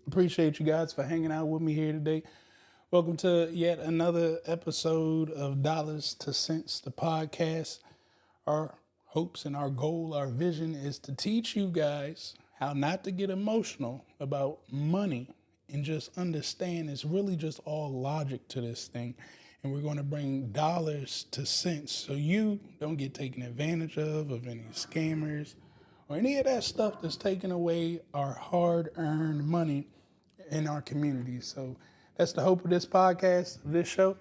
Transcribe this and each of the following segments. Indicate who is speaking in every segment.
Speaker 1: Appreciate you guys for hanging out with me here today. Welcome to yet another episode of Dollars to Cents, the podcast. Our hopes and our goal, our vision is to teach you guys how not to get emotional about money and just understand it's really just all logic to this thing. And we're going to bring dollars to cents so you don't get taken advantage of any scammers or any of that stuff that's taking away our hard-earned money in our community. So that's the hope of this podcast, of this show.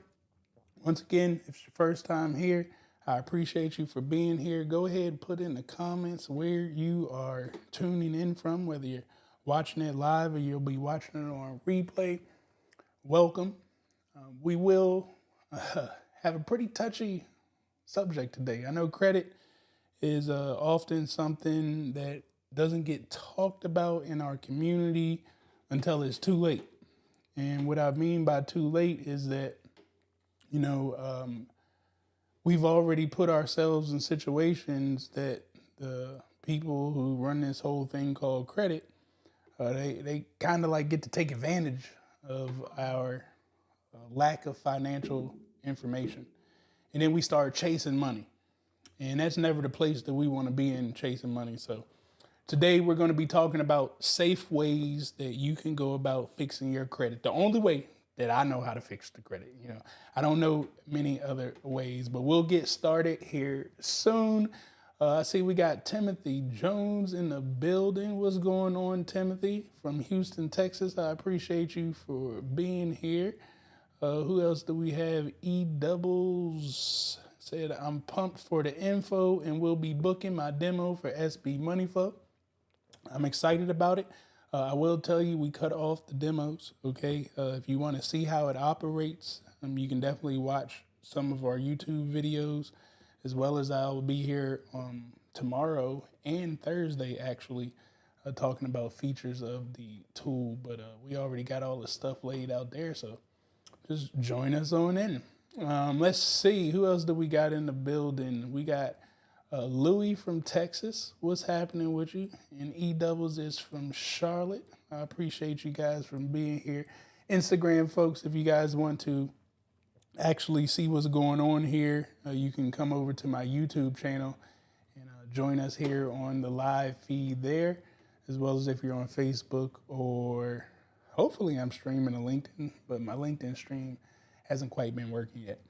Speaker 1: Once again, if it's your first time here, I appreciate you for being here. Go ahead and put in the comments where you are tuning in from, whether you're watching it live or you'll be watching it on replay. Welcome. We will have a pretty touchy subject today. I know credit is often something that doesn't get talked about in our community until it's too late. And what I mean by too late is that, we've already put ourselves in situations that the people who run this whole thing called credit, they kind of like get to take advantage of our lack of financial information. And then we start chasing money. And that's never the place that we want to be in, chasing money. So today we're going to be talking about safe ways that you can go about fixing your credit. The only way that I know how to fix the credit. I don't know many other ways, but we'll get started here soon. I see we got Timothy Jones in the building. What's going on, Timothy, from Houston, Texas? I appreciate you for being here. Who else do we have? E Doubles said, I'm pumped for the info and will be booking my demo for SB Money Flow. I'm excited about it. I will tell you, we cut off the demos, okay? If you want to see how it operates, you can definitely watch some of our YouTube videos, as well as I'll be here tomorrow and Thursday, actually, talking about features of the tool. But we already got all the stuff laid out there, so just join us on in. Let's see, who else do we got in the building? We got Louis from Texas. What's happening with you? And E Doubles is from Charlotte. I appreciate you guys for being here. Instagram folks, if you guys want to actually see what's going on here, you can come over to my YouTube channel and join us here on the live feed there, as well as if you're on Facebook, or hopefully I'm streaming a LinkedIn, but my LinkedIn stream hasn't quite been working yet.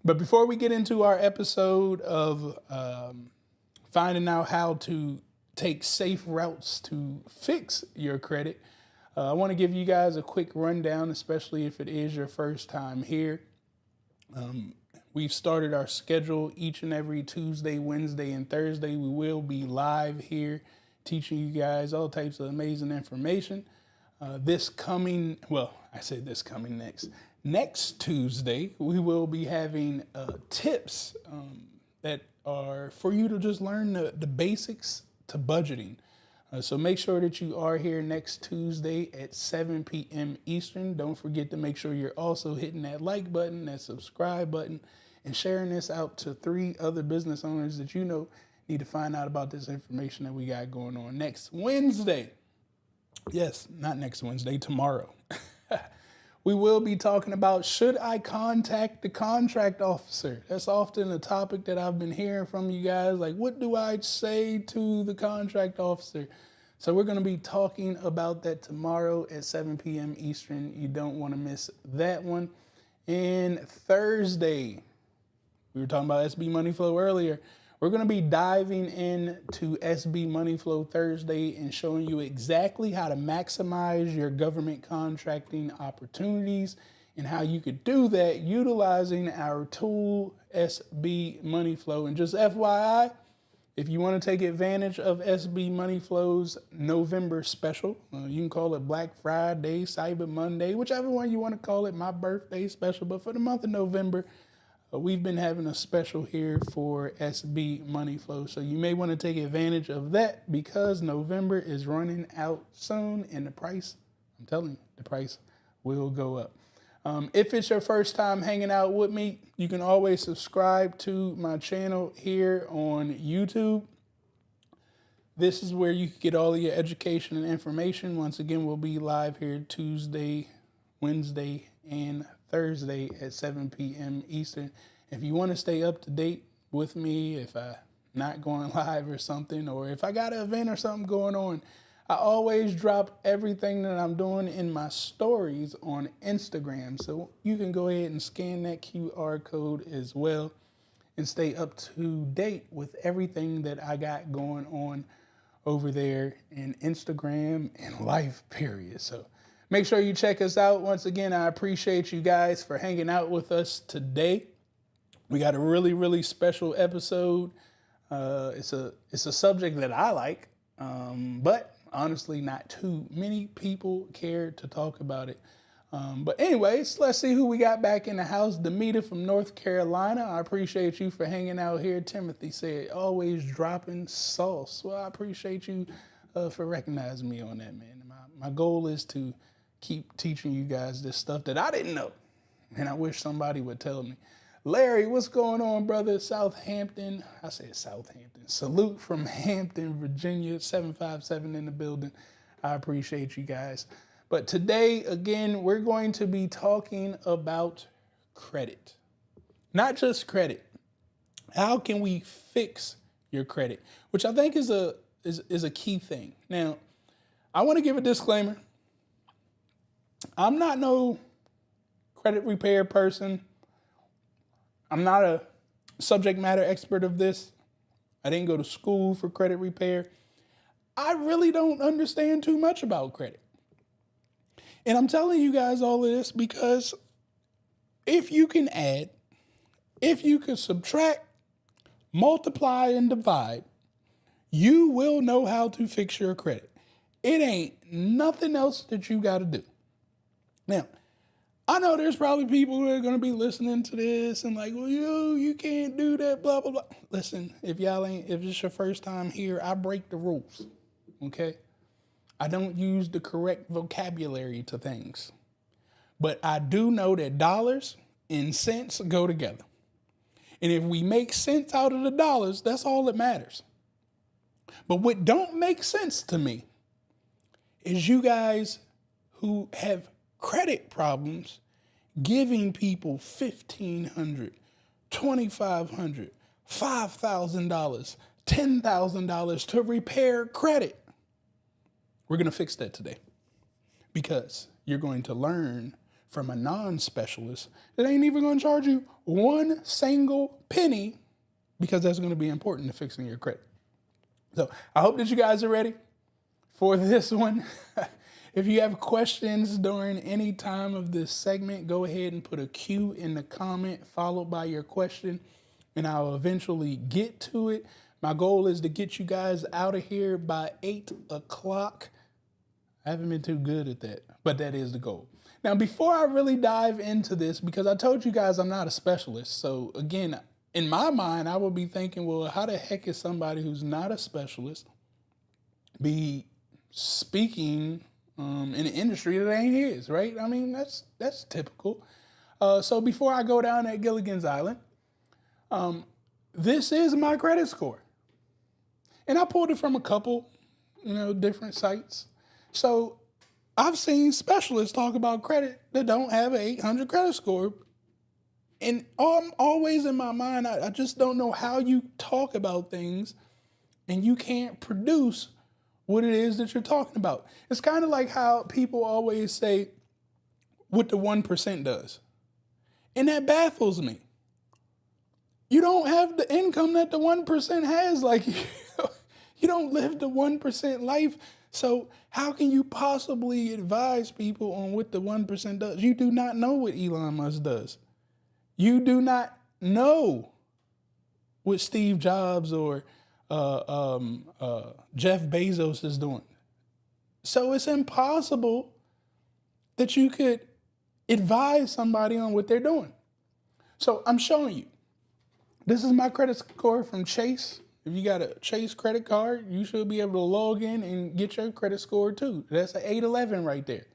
Speaker 1: But before we get into our episode of finding out how to take safe routes to fix your credit, I want to give you guys a quick rundown, especially if it is your first time here. We've started our schedule each and every Tuesday, Wednesday, and Thursday. We will be live here teaching you guys all types of amazing information. Next Tuesday, we will be having tips that are for you to just learn the basics to budgeting. So make sure that you are here next Tuesday at 7 p.m. Eastern. Don't forget to make sure you're also hitting that like button, that subscribe button, and sharing this out to 3 other business owners that you know need to find out about this information that we got going on next Wednesday. Yes, not next Wednesday, tomorrow. We will be talking about, should I contact the contract officer? That's often a topic that I've been hearing from you guys. Like, what do I say to the contract officer? So we're going to be talking about that tomorrow at 7 p.m. Eastern. You don't want to miss that one. And Thursday, we were talking about SB Money Flow earlier. We're going to be diving into SB Money Flow Thursday and showing you exactly how to maximize your government contracting opportunities and how you could do that utilizing our tool, SB Money Flow. And just FYI, if you want to take advantage of SB Money Flow's November special, you can call it Black Friday, Cyber Monday, whichever one you want to call it, my birthday special. But for the month of November, we've been having a special here for SB Money Flow. So you may want to take advantage of that because November is running out soon and the price, I'm telling you, the price will go up. If it's your first time hanging out with me, you can always subscribe to my channel here on YouTube. This is where you can get all of your education and information. Once again, we'll be live here Tuesday, Wednesday, and Thursday at 7 p.m. Eastern. If you want to stay up to date with me, if I'm not going live or something, or if I got an event or something going on, I always drop everything that I'm doing in my stories on Instagram. So you can go ahead and scan that QR code as well and stay up to date with everything that I got going on over there in Instagram and life, period. So make sure you check us out. Once again, I appreciate you guys for hanging out with us today. We got a really, really special episode. It's a subject that I like, but honestly, not too many people care to talk about it. But anyways, let's see who we got back in the house. Demita from North Carolina. I appreciate you for hanging out here. Timothy said, always dropping sauce. Well, I appreciate you for recognizing me on that, man. My goal is to keep teaching you guys this stuff that I didn't know, and I wish somebody would tell me. Larry, what's going on, brother? Southampton. I said Southampton. Salute from Hampton, Virginia. 757 in the building. I appreciate you guys. But today, again, we're going to be talking about credit. Not just credit. How can we fix your credit? Which I think is a key thing. Now, I want to give a disclaimer. I'm not no credit repair person. I'm not a subject matter expert of this. I didn't go to school for credit repair. I really don't understand too much about credit. And I'm telling you guys all of this because if you can add, if you can subtract, multiply, and divide, you will know how to fix your credit. It ain't nothing else that you got to do. Now, I know there's probably people who are going to be listening to this and like, well, you can't do that, blah, blah, blah. Listen, if it's your first time here, I break the rules, okay? I don't use the correct vocabulary to things. But I do know that dollars and cents go together. And if we make sense out of the dollars, that's all that matters. But what don't make sense to me is you guys who have credit problems giving people $1,500, $2,500, $5,000, $10,000 to repair credit. We're going to fix that today because you're going to learn from a non-specialist that ain't even going to charge you one single penny because that's going to be important to fixing your credit. So I hope that you guys are ready for this one. If you have questions during any time of this segment, go ahead and put a Q in the comment followed by your question, and I'll eventually get to it. My goal is to get you guys out of here by 8 o'clock. I haven't been too good at that, but that is the goal. Now, before I really dive into this, because I told you guys I'm not a specialist. So again, in my mind, I would be thinking, well, how the heck is somebody who's not a specialist be speaking in an industry that ain't his, right? I mean, that's typical. So before I go down at Gilligan's Island, this is my credit score. And I pulled it from a couple, different sites. So I've seen specialists talk about credit that don't have an 800 credit score. And I'm always in my mind, I just don't know how you talk about things and you can't produce what it is that you're talking about. It's kind of like how people always say what the 1% does. And that baffles me. You don't have the income that the 1% has. Like, you don't live the 1% life. So how can you possibly advise people on what the 1% does? You do not know what Elon Musk does. You do not know what Steve Jobs or Jeff Bezos is doing. So it's impossible that you could advise somebody on what they're doing. So I'm showing you. This is my credit score from Chase. If you got a Chase credit card, you should be able to log in and get your credit score too. That's an 811 right there.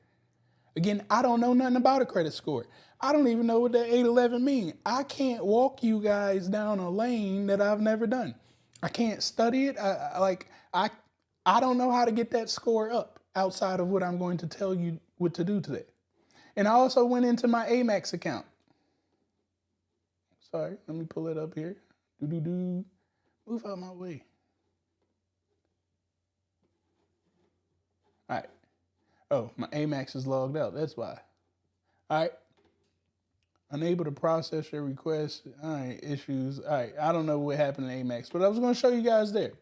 Speaker 1: Again, I don't know nothing about a credit score. I don't even know what that 811 means. I can't walk you guys down a lane that I've never done. I can't study it. I don't know how to get that score up outside of what I'm going to tell you what to do today. And I also went into my Amex account. Sorry, let me pull it up here. Move out my way. All right. Oh, my Amex is logged out. That's why. All right. Unable to process your request. All right. Issues. All right. I don't know what happened in Amex, but I was going to show you guys there.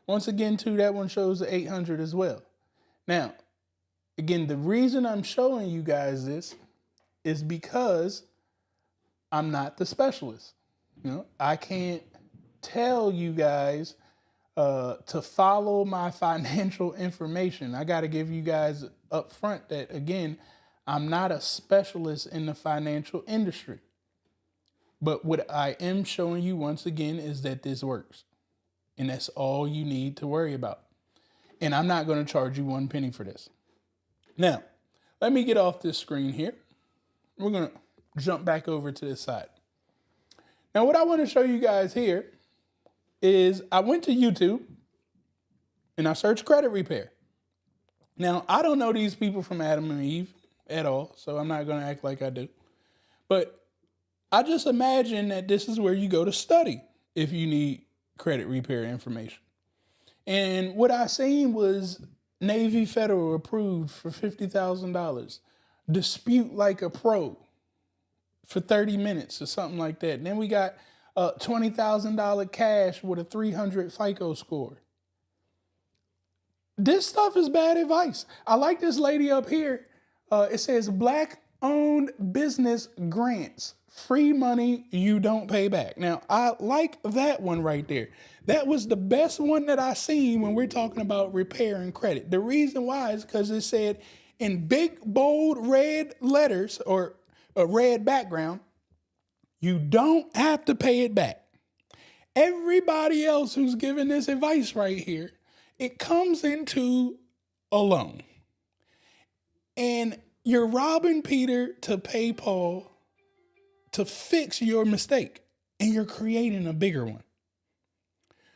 Speaker 1: Once again, too, that one shows the 800 as well. Now, again, the reason I'm showing you guys this is because I'm not the specialist. You know, I can't tell you guys to follow my financial information. I got to give you guys up front that, again, I'm not a specialist in the financial industry. But what I am showing you once again is that this works. And that's all you need to worry about. And I'm not going to charge you 1 penny for this. Now, let me get off this screen here. We're going to jump back over to this side. Now, what I want to show you guys here is I went to YouTube and I searched credit repair. Now, I don't know these people from Adam and Eve at all, so I'm not going to act like I do. But I just imagine that this is where you go to study if you need credit repair information. And what I seen was Navy Federal approved for $50,000. Dispute like a pro for 30 minutes or something like that. And then we got $20,000 cash with a 300 FICO score. This stuff is bad advice. I like this lady up here. It says Black-owned business grants. Free money you don't pay back. Now, I like that one right there. That was the best one that I seen when we're talking about repairing credit. The reason why is because it said in big, bold, red letters or a red background, you don't have to pay it back. Everybody else who's giving this advice right here, it comes into a loan. And you're robbing Peter to pay Paul to fix your mistake, and you're creating a bigger one.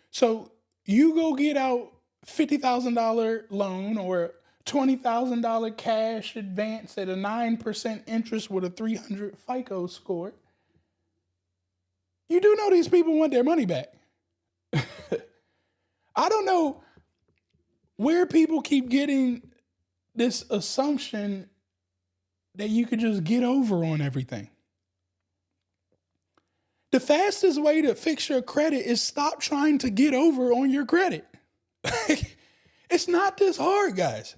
Speaker 1: So you go get out $50,000 loan or $20,000 cash advance at a 9% interest with a 300 FICO score. You do know these people want their money back. I don't know where people keep getting this assumption that you could just get over on everything. The fastest way to fix your credit is stop trying to get over on your credit. It's not this hard, guys.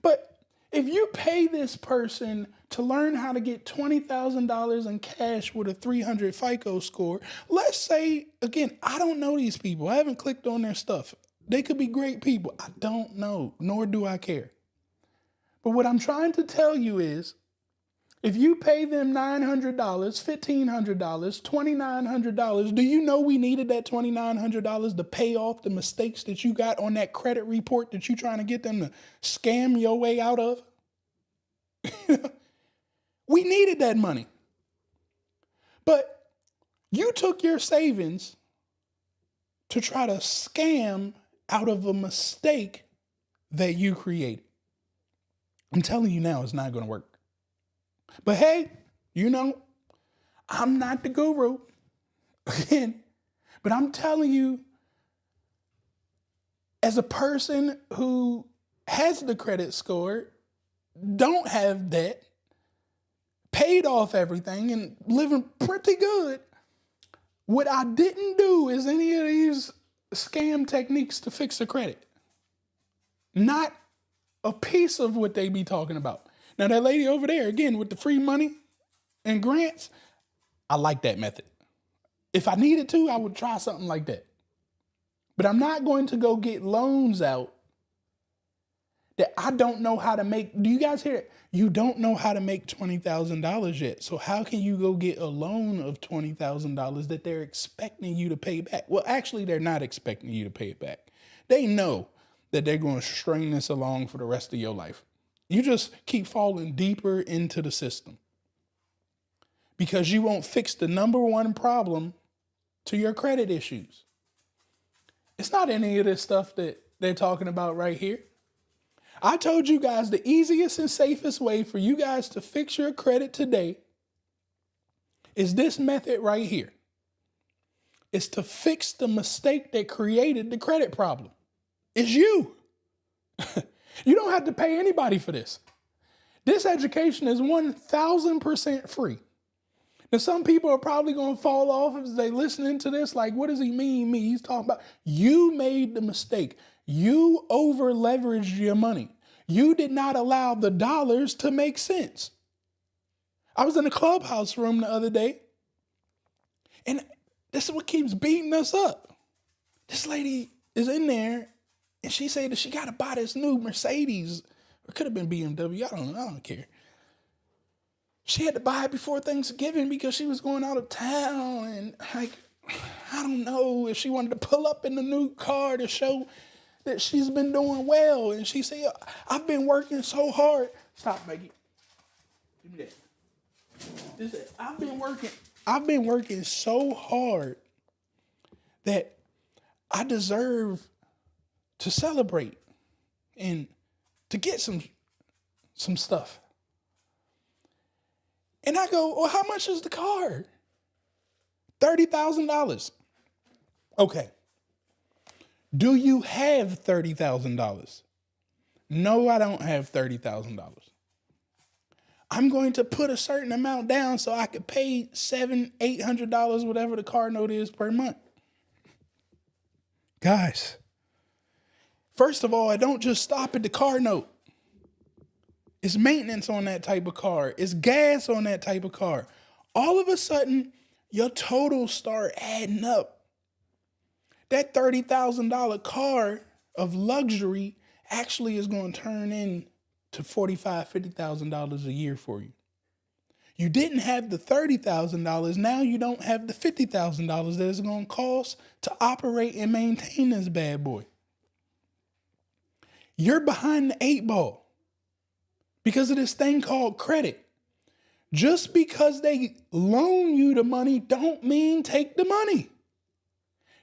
Speaker 1: But if you pay this person to learn how to get $20,000 in cash with a 300 FICO score, let's say, again, I don't know these people. I haven't clicked on their stuff. They could be great people. I don't know, nor do I care. But what I'm trying to tell you is, if you pay them $900, $1,500, $2,900, do you know we needed that $2,900 to pay off the mistakes that you got on that credit report that you're trying to get them to scam your way out of? We needed that money. But you took your savings to try to scam out of a mistake that you created. I'm telling you now, it's not going to work. But hey, you know, I'm not the guru, again, but I'm telling you, as a person who has the credit score, don't have debt, paid off everything, and living pretty good, what I didn't do is any of these scam techniques to fix the credit. Not a piece of what they be talking about. Now, that lady over there, again, with the free money and grants, I like that method. If I needed to, I would try something like that. But I'm not going to go get loans out that I don't know how to make. Do you guys hear it? You don't know how to make $20,000 yet. So how can you go get a loan of $20,000 that they're expecting you to pay back? Well, actually, they're not expecting you to pay it back. They know that they're going to string this along for the rest of your life. You just keep falling deeper into the system because you won't fix the number one problem to your credit issues. It's not any of this stuff that they're talking about right here. I told you guys the easiest and safest way for you guys to fix your credit today is this method right here. It's to fix the mistake that created the credit problem. It's you. You don't have to pay anybody for this. This education is 1,000% free. Now, some people are probably going to fall off as they listening to this. Like, what does he mean? He's talking about you made the mistake. You over leveraged your money. You did not allow the dollars to make sense. I was in a clubhouse room the other day, and this is what keeps beating us up. This lady is in there, and she said that she got to buy this new Mercedes. Or it could have been BMW. I don't know. I don't care. She had to buy it before Thanksgiving because she was going out of town. And like, I don't know if she wanted to pull up in the new car to show that she's been doing well. And she said, I've been working so hard. Stop, Maggie. Give me that. This is, I've been working so hard that I deserve to celebrate and to get some stuff. And I go, well, how much is the car? $30,000. Okay. Do you have $30,000? No, I don't have $30,000. I'm going to put a certain amount down so I could pay $700, $800, whatever the car note is per month. Guys, first of all, I don't just stop at the car note. It's maintenance on that type of car. It's gas on that type of car. All of a sudden, your totals start adding up. That $30,000 car of luxury actually is going to turn into $45,000, $50,000 a year for you. You didn't have the $30,000. Now you don't have the $50,000 that it's going to cost to operate and maintain this bad boy. You're behind the 8 ball. Because of this thing called credit. Just because they loan you the money don't mean take the money.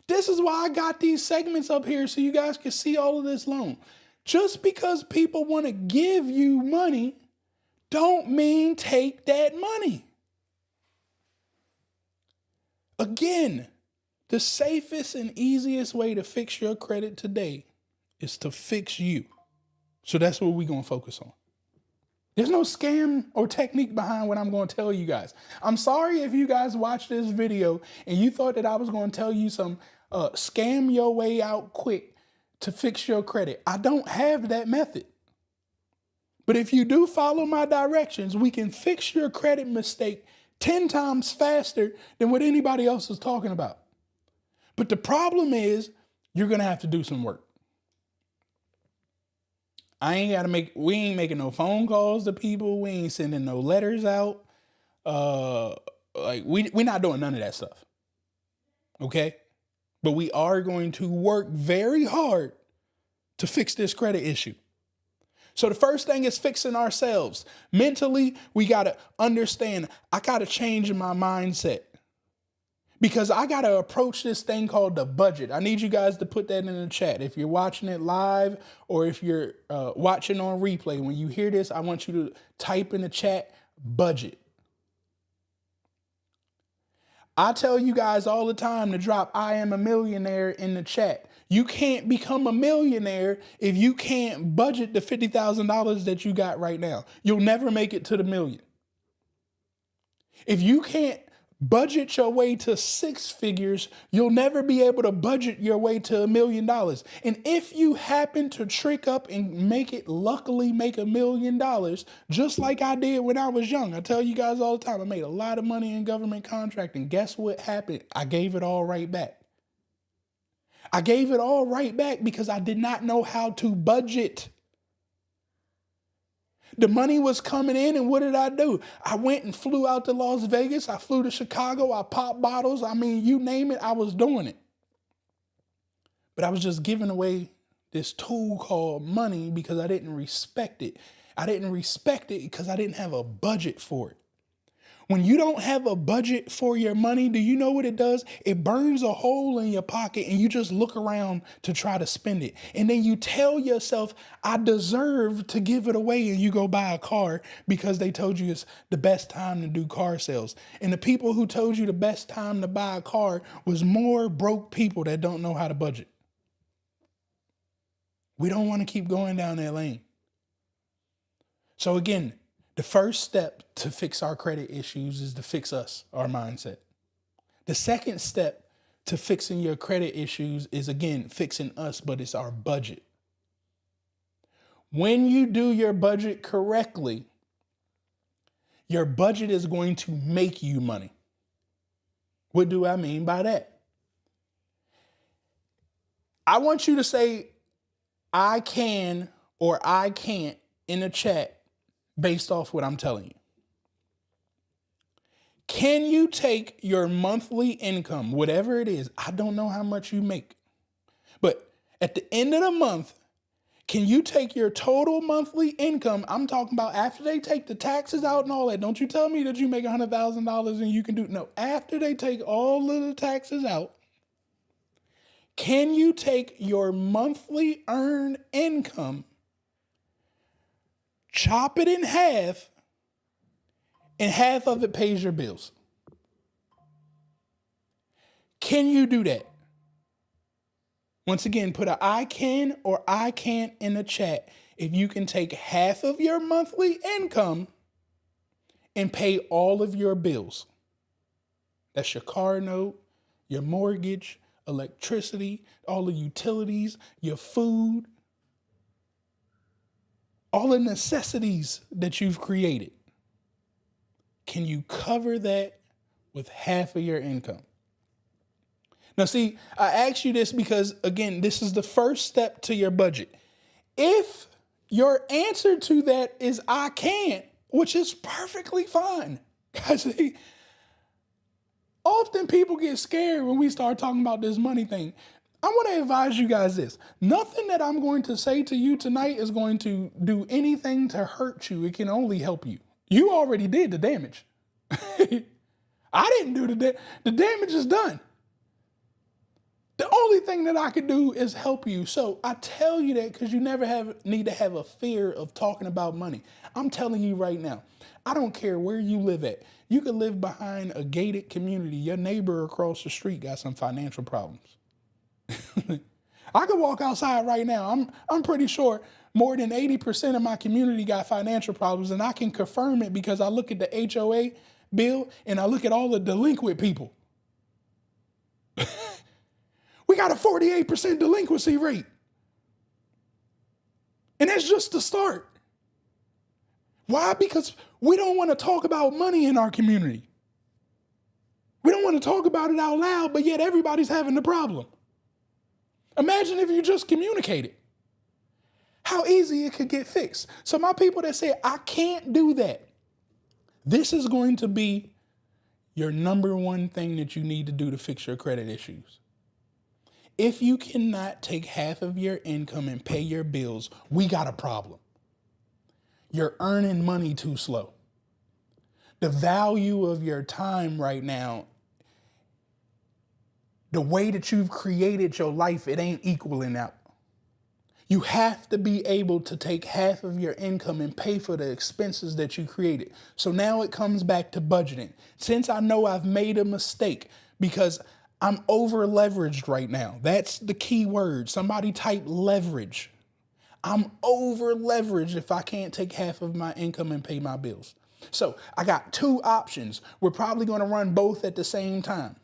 Speaker 1: This is why I got these segments up here so you guys can see all of this loan. Just because people want to give you money don't mean take that money. Again, the safest and easiest way to fix your credit today is to fix you. So that's what we're going to focus on. There's no scam or technique behind what I'm going to tell you guys. I'm sorry if you guys watched this video and you thought that I was going to tell you some scam your way out quick to fix your credit. I don't have that method. But if you do follow my directions, we can fix your credit mistake 10 times faster than what anybody else is talking about. But the problem is you're going to have to do some work. We ain't making no phone calls to people. We ain't sending no letters out. We're not doing none of that stuff. Okay? But we are going to work very hard to fix this credit issue. So the first thing is fixing ourselves. Mentally, we got to understand, I got to change my mindset. Because I got to approach this thing called the budget. I need you guys to put that in the chat. If you're watching it live or if you're watching on replay, when you hear this, I want you to type in the chat, budget. I tell you guys all the time to drop I am a millionaire in the chat. You can't become a millionaire if you can't budget the $50,000 that you got right now. You'll never make it to the million. If you can't budget your way to 6 figures, you'll never be able to budget your way to $1 million. And if you happen to trick up and luckily make $1 million, just like I did when I was young. I tell you guys all the time, I made a lot of money in government contracting. Guess what happened? I gave it all right back. I gave it all right back because I did not know how to budget. The money was coming in, and what did I do? I went and flew out to Las Vegas. I flew to Chicago. I popped bottles. I mean, you name it, I was doing it. But I was just giving away this tool called money because I didn't respect it. I didn't respect it because I didn't have a budget for it. When you don't have a budget for your money, do you know what it does? It burns a hole in your pocket and you just look around to try to spend it. And then you tell yourself, I deserve to give it away. And you go buy a car because they told you it's the best time to do car sales. And the people who told you the best time to buy a car was more broke people that don't know how to budget. We don't want to keep going down that lane. So again, the first step to fix our credit issues is to fix us, our mindset. The second step to fixing your credit issues is, again, fixing us, but it's our budget. When you do your budget correctly, your budget is going to make you money. What do I mean by that? I want you to say, I can or I can't in the chat based off what I'm telling you. Can you take your monthly income, whatever it is? I don't know how much you make, but at the end of the month, can you take your total monthly income? I'm talking about after they take the taxes out and all that. Don't you tell me that you make $100,000 and you can do, no, after they take all of the taxes out, can you take your monthly earned income, chop it in half, and half of it pays your bills? Can you do that? Once again, put a I can or I can't in the chat if you can take half of your monthly income and pay all of your bills. That's your car note, your mortgage, electricity, all the utilities, your food, all the necessities that you've created. Can you cover that with half of your income? Now, see, I ask you this because, again, this is the first step to your budget. If your answer to that is I can't, which is perfectly fine. See, often people get scared when we start talking about this money thing. I want to advise you guys this. Nothing that I'm going to say to you tonight is going to do anything to hurt you. It can only help you. You already did the damage. I didn't do the damage is done. The only thing that I can do is help you. So I tell you that because you never need to have a fear of talking about money. I'm telling you right now, I don't care where you live at. You could live behind a gated community. Your neighbor across the street got some financial problems. I could walk outside right now. I'm pretty sure more than 80% of my community got financial problems, and I can confirm it because I look at the HOA bill and I look at all the delinquent people. We got a 48% delinquency rate. And that's just the start. Why? Because we don't want to talk about money in our community. We don't want to talk about it out loud, but yet everybody's having the problem. Imagine if you just communicated how easy it could get fixed. So my people that say, I can't do that, this is going to be your number one thing that you need to do to fix your credit issues. If you cannot take half of your income and pay your bills, we got a problem. You're earning money too slow. The value of your time right now, the way that you've created your life, it ain't equaling out. You have to be able to take half of your income and pay for the expenses that you created. So now it comes back to budgeting. Since I know I've made a mistake because I'm over leveraged right now. That's the key word. Somebody type leverage. I'm over leveraged if I can't take half of my income and pay my bills. So I got two options. We're probably going to run both at the same time.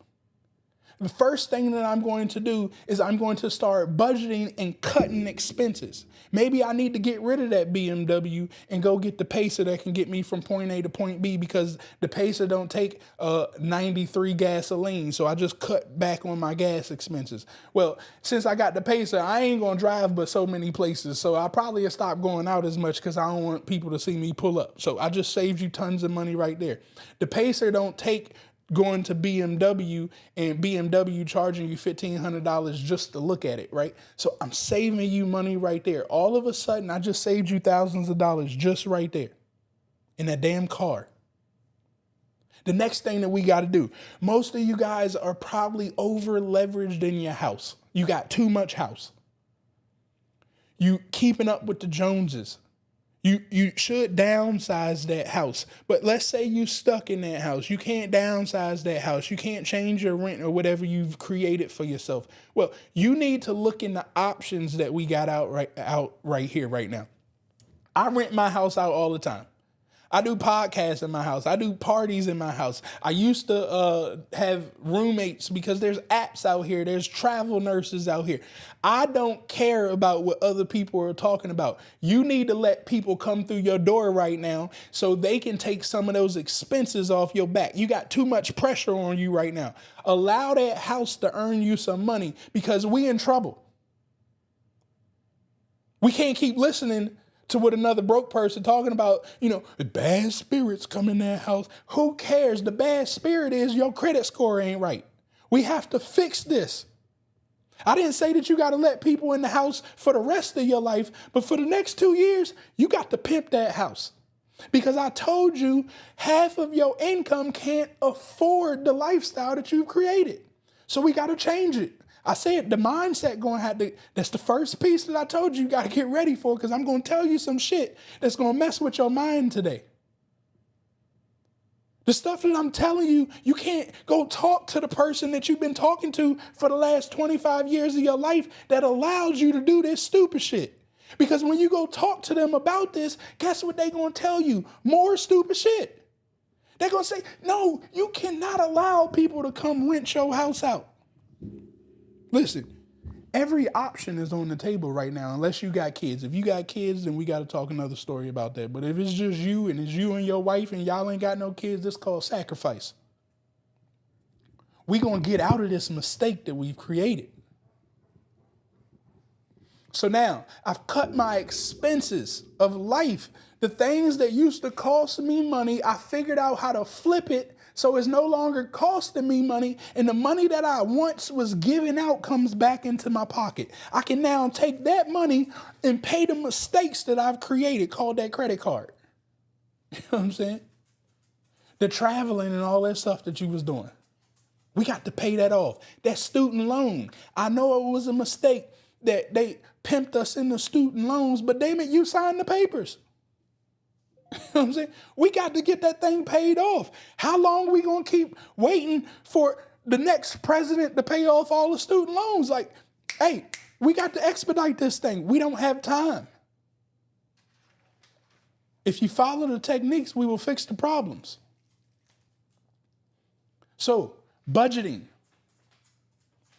Speaker 1: The first thing that I'm going to do is I'm going to start budgeting and cutting expenses. Maybe I need to get rid of that BMW and go get the Pacer that can get me from point A to point B because the Pacer don't take 93 gasoline. So I just cut back on my gas expenses. Well, since I got the Pacer, I ain't going to drive but so many places. So I probably stop going out as much because I don't want people to see me pull up. So I just saved you tons of money right there. The Pacer don't take going to BMW and BMW charging you $1,500 just to look at it, right? So I'm saving you money right there. All of a sudden, I just saved you thousands of dollars just right there in that damn car. The next thing that we got to do, most of you guys are probably over leveraged in your house. You got too much house. You keeping up with the Joneses. You should downsize that house. But let's say you stuck in that house. You can't downsize that house. You can't change your rent or whatever you've created for yourself. Well, you need to look in the options that we got out right here, right now. I rent my house out all the time. I do podcasts in my house. I do parties in my house. I used to have roommates because there's apps out here. There's travel nurses out here. I don't care about what other people are talking about. You need to let people come through your door right now so they can take some of those expenses off your back. You got too much pressure on you right now. Allow that house to earn you some money because we in trouble. We can't keep listening to what another broke person talking about, the bad spirits come in that house. Who cares? The bad spirit is your credit score ain't right. We have to fix this. I didn't say that you got to let people in the house for the rest of your life, but for the next 2 years, you got to pimp that house. Because I told you half of your income can't afford the lifestyle that you've created. So we got to change it. I said the mindset going to have to, that's the first piece that I told you got to get ready for because I'm going to tell you some shit that's going to mess with your mind today. The stuff that I'm telling you, you can't go talk to the person that you've been talking to for the last 25 years of your life that allowed you to do this stupid shit. Because when you go talk to them about this, guess what they're going to tell you? More stupid shit. They're going to say, no, you cannot allow people to come rent your house out. Listen, every option is on the table right now, unless you got kids. If you got kids, then we got to talk another story about that. But if it's just you and it's you and your wife and y'all ain't got no kids, this is called sacrifice. We going to get out of this mistake that we've created. So now I've cut my expenses of life. The things that used to cost me money, I figured out how to flip it so it's no longer costing me money, and the money that I once was giving out comes back into my pocket. I can now take that money and pay the mistakes that I've created, called that credit card. You know what I'm saying? The traveling and all that stuff that you was doing. We got to pay that off. That student loan. I know it was a mistake that they pimped us into student loans, but damn it, you signed the papers. You know what I'm saying? We got to get that thing paid off. How long are we going to keep waiting for the next president to pay off all the student loans? Like, hey, we got to expedite this thing. We don't have time. If you follow the techniques, we will fix the problems. So, budgeting.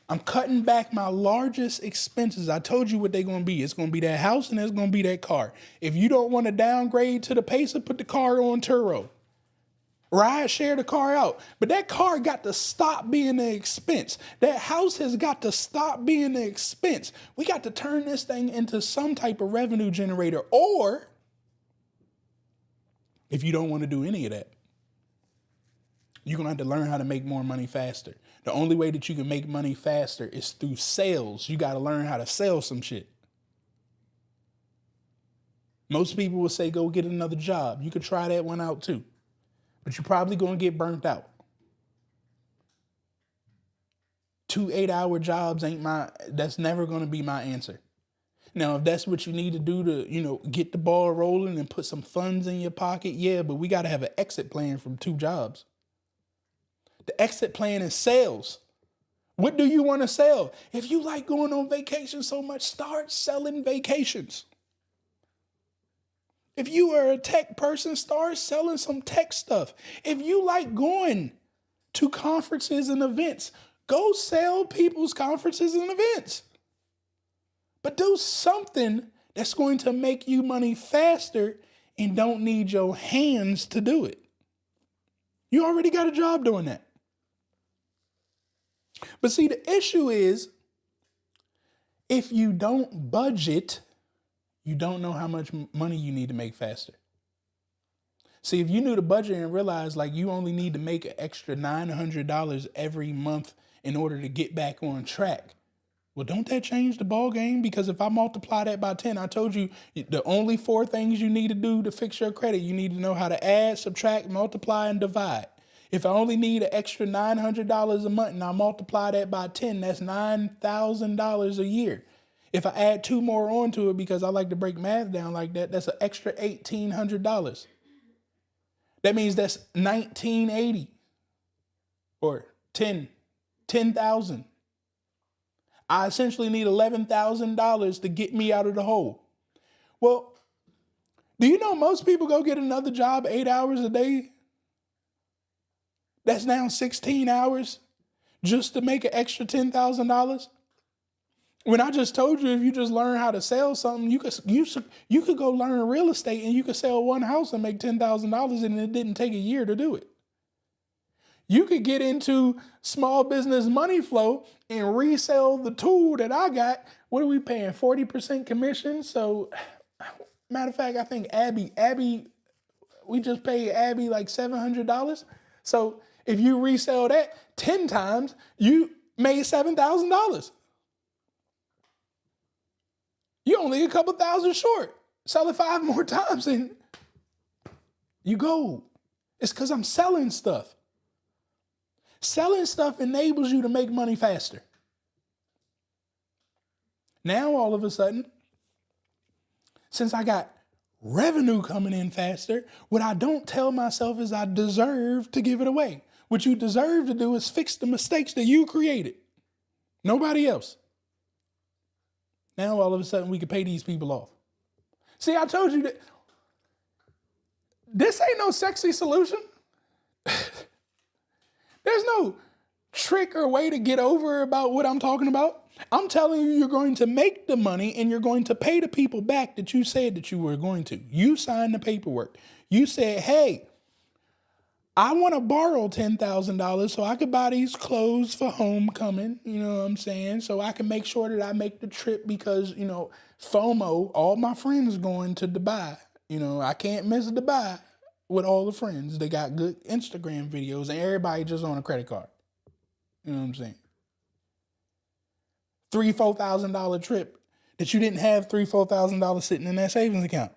Speaker 1: I'm cutting back my largest expenses. I told you what they're going to be. It's going to be that house and it's going to be that car. If you don't want to downgrade to the Pacer, put the car on Turo. Ride share the car out. But that car got to stop being the expense. That house has got to stop being the expense. We got to turn this thing into some type of revenue generator. Or, if you don't want to do any of that, you're going to have to learn how to make more money faster. The only way that you can make money faster is through sales. You got to learn how to sell some shit. Most people will say, go get another job. You could try that one out too. But you're probably going to get burnt out. 2 8-hour jobs that's never going to be my answer. Now, if that's what you need to do to, get the ball rolling and put some funds in your pocket, yeah, but we got to have an exit plan from 2 jobs. The exit plan is sales. What do you want to sell? If you like going on vacation so much, start selling vacations. If you are a tech person, start selling some tech stuff. If you like going to conferences and events, go sell people's conferences and events. But do something that's going to make you money faster and don't need your hands to do it. You already got a job doing that. But see, the issue is, if you don't budget, you don't know how much money you need to make faster. See, if you knew the budget and realized like you only need to make an extra $900 every month in order to get back on track, well, don't that change the ball game? Because if I multiply that by 10, I told you the only 4 things you need to do to fix your credit. You need to know how to add, subtract, multiply, and divide. If I only need an extra $900 a month and I multiply that by 10, that's $9,000 a year. If I add 2 more onto it because I like to break math down like that, that's an extra $1,800. That means that's $1,980 or 10,000. I essentially need $11,000 to get me out of the hole. Well, do you know most people go get another job 8 hours a day? That's now 16 hours just to make an extra $10,000. When I just told you, if you just learn how to sell something, you could go learn real estate and you could sell one house and make $10,000, and it didn't take a year to do it. You could get into small business money flow and resell the tool that I got. What are we paying? 40% commission. So, matter of fact, I think Abby, we just paid Abby like $700. So if you resell that 10 times, you made $7,000. You only a couple thousand short. Sell it 5 more times and you go. It's because I'm selling stuff. Selling stuff enables you to make money faster. Now, all of a sudden, since I got revenue coming in faster, what I don't tell myself is I deserve to give it away. What you deserve to do is fix the mistakes that you created. Nobody else. Now, all of a sudden, we can pay these people off. See, I told you that this ain't no sexy solution. There's no trick or way to get over about what I'm talking about. I'm telling you, you're going to make the money and you're going to pay the people back that you said that you were going to. You signed the paperwork. You said, hey, I want to borrow $10,000 so I could buy these clothes for homecoming. You know what I'm saying? So I can make sure that I make the trip because, FOMO, all my friends going to Dubai. I can't miss Dubai with all the friends. They got good Instagram videos and everybody just on a credit card. You know what I'm saying? $3,000-$4,000 trip that you didn't have $3,000-$4,000 sitting in that savings account.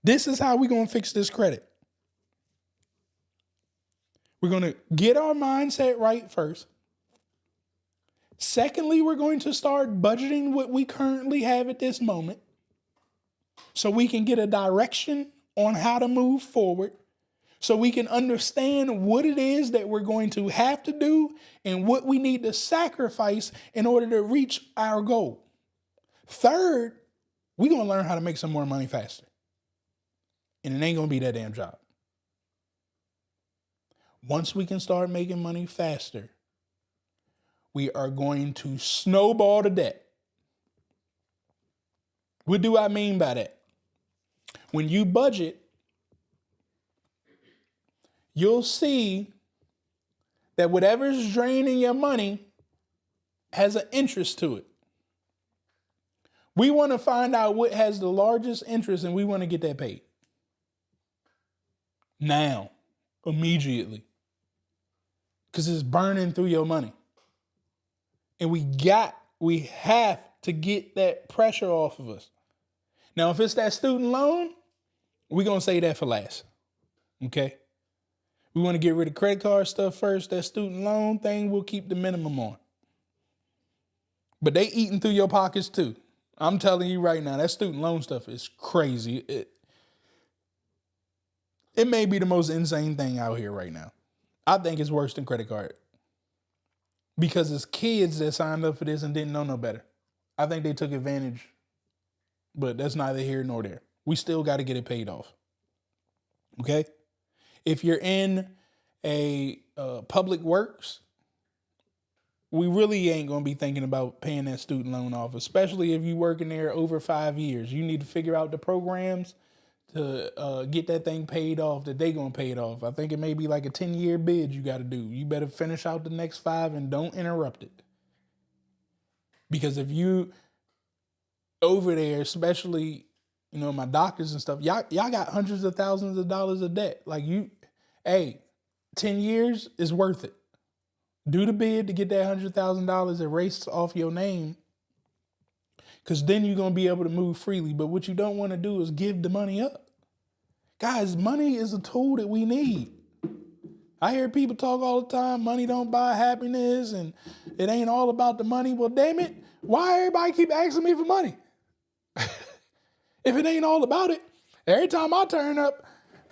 Speaker 1: This is how we're going to fix this credit. We're going to get our mindset right first. Secondly, we're going to start budgeting what we currently have at this moment so we can get a direction on how to move forward, so we can understand what it is that we're going to have to do and what we need to sacrifice in order to reach our goal. Third, we're going to learn how to make some more money faster. And it ain't going to be that damn job. Once we can start making money faster, we are going to snowball to debt. What do I mean by that? When you budget, you'll see that whatever's draining your money has an interest to it. We want to find out what has the largest interest and we want to get that paid. Now, immediately. Because it's burning through your money. And we have to get that pressure off of us. Now, if it's that student loan, we're going to say that for last. Okay? We want to get rid of credit card stuff first. That student loan thing, we'll keep the minimum on. But they eating through your pockets too. I'm telling you right now, that student loan stuff is crazy. It may be the most insane thing out here right now. I think it's worse than credit card. Because it's kids that signed up for this and didn't know no better. I think they took advantage. But that's neither here nor there. We still got to get it paid off. Okay? If you're in a public works, we really ain't going to be thinking about paying that student loan off, especially if you're working there over 5 years. You need to figure out the programs to get that thing paid off that they going to pay it off. I think it may be like a 10-year bid you got to do. You better finish out the next 5 and don't interrupt it. Because if you over there, especially, my doctors and stuff, y'all got hundreds of thousands of dollars of debt. Like 10 years is worth it. Do the bid to get that $100,000 erased off your name. Because then you're going to be able to move freely. But what you don't want to do is give the money up. Guys, money is a tool that we need. I hear people talk all the time, money don't buy happiness and it ain't all about the money. Well, damn it, why everybody keep asking me for money? If it ain't all about it, every time I turn up,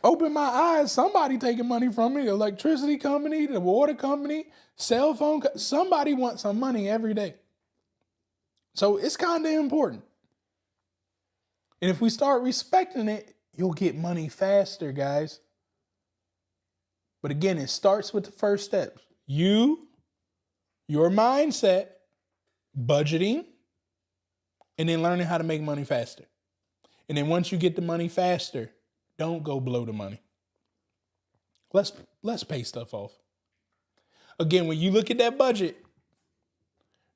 Speaker 1: open my eyes, somebody taking money from me, the electricity company, the water company, cell phone, somebody wants some money every day. So it's kind of important. And if we start respecting it, you'll get money faster, guys. But again, it starts with the first steps. Your mindset, budgeting, and then learning how to make money faster. And then once you get the money faster, don't go blow the money. Let's pay stuff off. Again, when you look at that budget,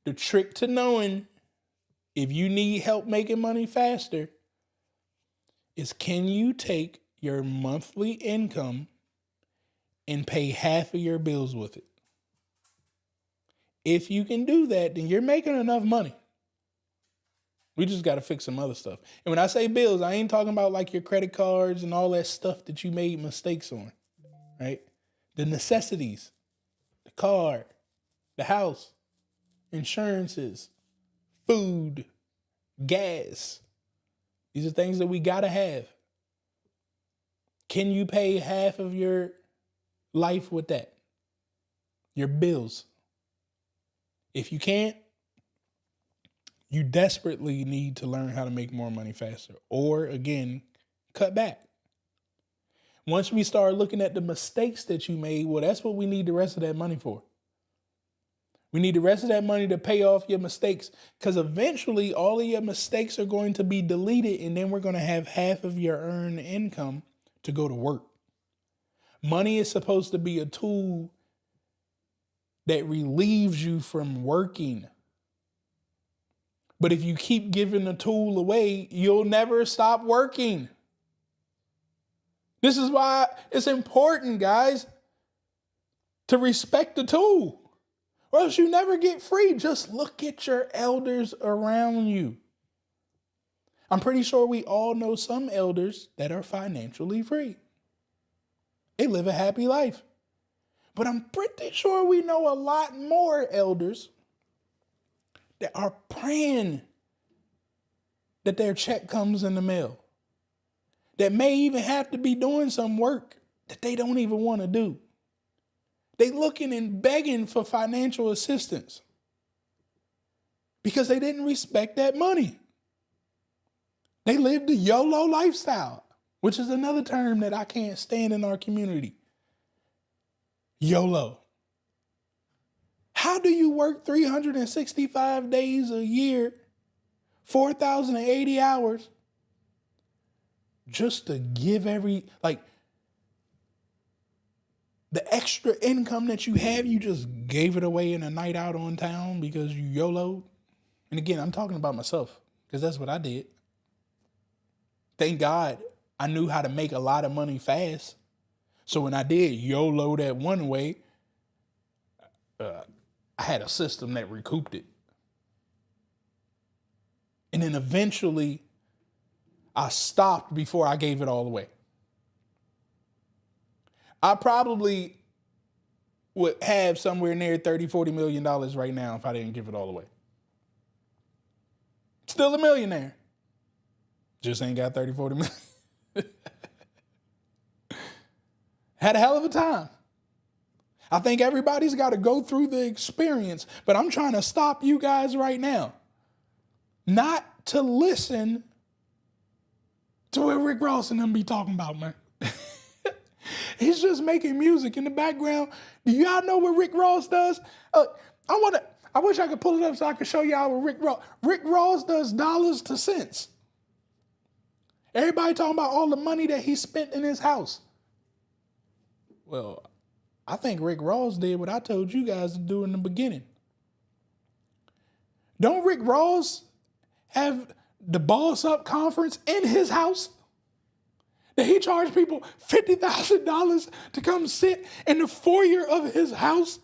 Speaker 1: the trick to knowing if you need help making money faster is, can you take your monthly income and pay half of your bills with it? If you can do that, then you're making enough money. We just got to fix some other stuff. And when I say bills, I ain't talking about like your credit cards and all that stuff that you made mistakes on, right? The necessities, the car, the house, insurances, food, gas. These are things that we got to have. Can you pay half of your life with that? Your bills. If you can't, you desperately need to learn how to make more money faster. Or again, cut back. Once we start looking at the mistakes that you made, well, that's what we need the rest of that money for. We need the rest of that money to pay off your mistakes, because eventually all of your mistakes are going to be deleted, and then we're going to have half of your earned income to go to work. Money is supposed to be a tool that relieves you from working. But if you keep giving the tool away, you'll never stop working. This is why it's important, guys, to respect the tool, or else you never get free. Just look at your elders around you. I'm pretty sure we all know some elders that are financially free. They live a happy life. But I'm pretty sure we know a lot more elders that are praying that their check comes in the mail, that may even have to be doing some work that they don't even want to do. They looking and begging for financial assistance because they didn't respect that money. They lived the YOLO lifestyle, which is another term that I can't stand in our community. YOLO. How do you work 365 days a year, 4,080 hours, just to give the extra income that you have, you just gave it away in a night out on town because you YOLO'd? And again, I'm talking about myself because that's what I did. Thank God I knew how to make a lot of money fast. So when I did YOLO that one way, I had a system that recouped it. And then eventually I stopped before I gave it all away. I probably would have somewhere near $30-40 million right now if I didn't give it all away. Still a millionaire. Just ain't got 30-40 million. Had a hell of a time. I think everybody's got to go through the experience, but I'm trying to stop you guys right now not to listen to what Rick Ross and them be talking about, man. He's just making music in the background. Do y'all know what Rick Ross does? I wish I could pull it up so I could show y'all what Rick Ross does dollars to cents. Everybody talking about all the money that he spent in his house. Well, I think Rick Ross did what I told you guys to do in the beginning. Don't Rick Ross have the Boss Up conference in his house? That he charged people $50,000 to come sit in the foyer of his house,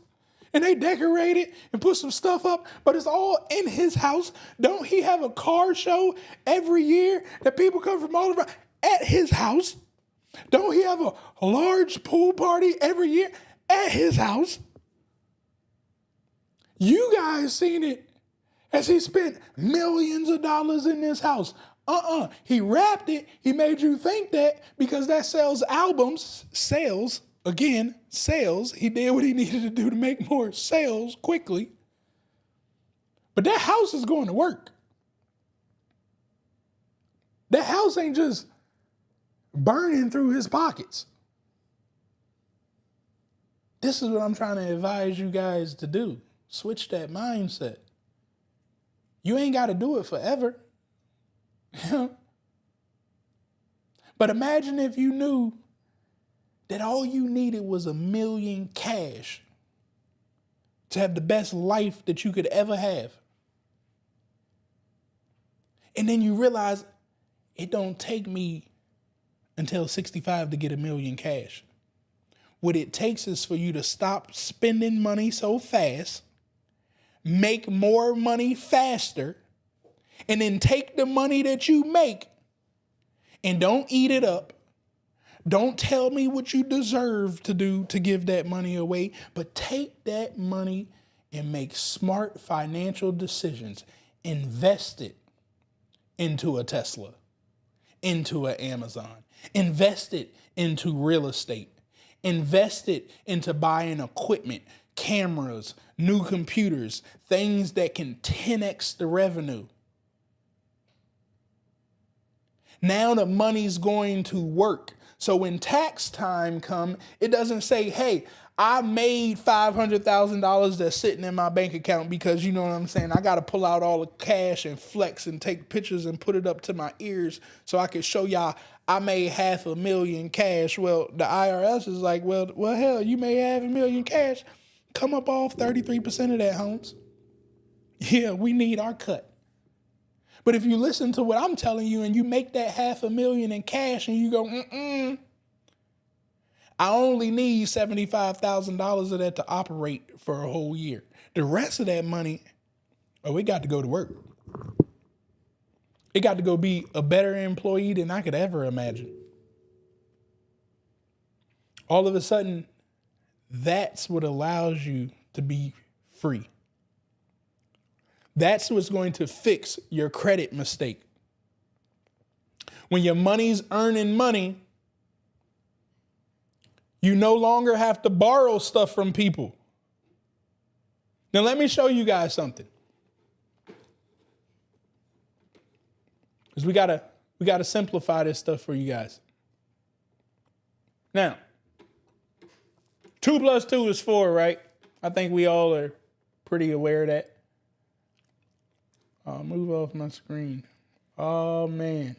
Speaker 1: and they decorate it and put some stuff up, but it's all in his house. Don't he have a car show every year that people come from all over at his house? Don't he have a large pool party every year at his house? You guys seen it as he spent millions of dollars in this house. He wrapped it. He made you think that because that sells albums, sales, again, sales. He did what he needed to do to make more sales quickly. But that house is going to work. That house ain't just burning through his pockets. This is what I'm trying to advise you guys to do. Switch that mindset. You ain't got to do it forever. But imagine if you knew that all you needed was $1 million cash to have the best life that you could ever have. And then you realize it don't take me until 65 to get $1 million cash. What it takes is for you to stop spending money so fast, make more money faster, and then take the money that you make and don't eat it up. Don't tell me what you deserve to do to give that money away, but take that money and make smart financial decisions. Invest it into a Tesla, into an Amazon. Invest it into real estate. Invest it into buying equipment, cameras, new computers, things that can 10x the revenue. Now the money's going to work. So when tax time comes, it doesn't say, hey, I made $500,000 that's sitting in my bank account because, you know what I'm saying, I got to pull out all the cash and flex and take pictures and put it up to my ears so I can show y'all I made $500,000 cash. Well, the IRS is like, well, hell, you made $500,000 cash. Come up off 33% of that, Holmes. Yeah, we need our cut. But if you listen to what I'm telling you and you make that $500,000 in cash and you go, I only need $75,000 of that to operate for a whole year. The rest of that money, it got to go to work. It got to go be a better employee than I could ever imagine. All of a sudden, that's what allows you to be free. That's what's going to fix your credit mistake. When your money's earning money, you no longer have to borrow stuff from people. Now, let me show you guys something. Because we gotta simplify this stuff for you guys. Now, 2 + 2 is 4, right? I think we all are pretty aware of that. I'll move off my screen. Oh, man.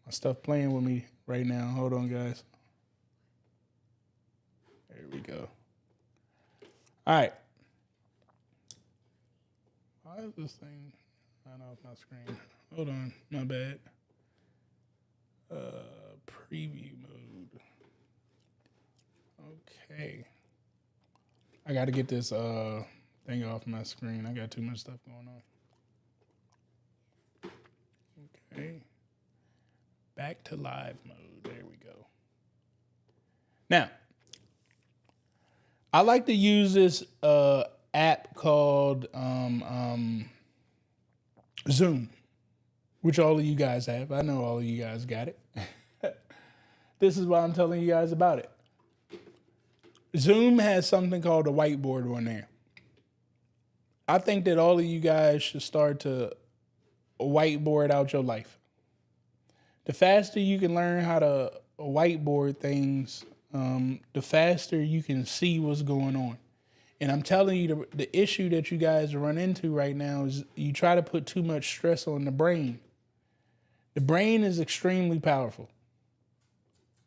Speaker 1: My stuff playing with me right now. Hold on, guys. There we go. All right. Why is this thing not off my screen? Hold on. My bad. Preview mode. Okay. I got to get this thing off my screen. I got too much stuff going on. Okay. Back to live mode. There we go. Now, I like to use this app called Zoom, which all of you guys have. I know all of you guys got it. This is why I'm telling you guys about it. Zoom has something called a whiteboard on there. I think that all of you guys should start to whiteboard out your life. The faster you can learn how to whiteboard things, the faster you can see what's going on. And I'm telling you, the issue that you guys run into right now is you try to put too much stress on the brain. The brain is extremely powerful.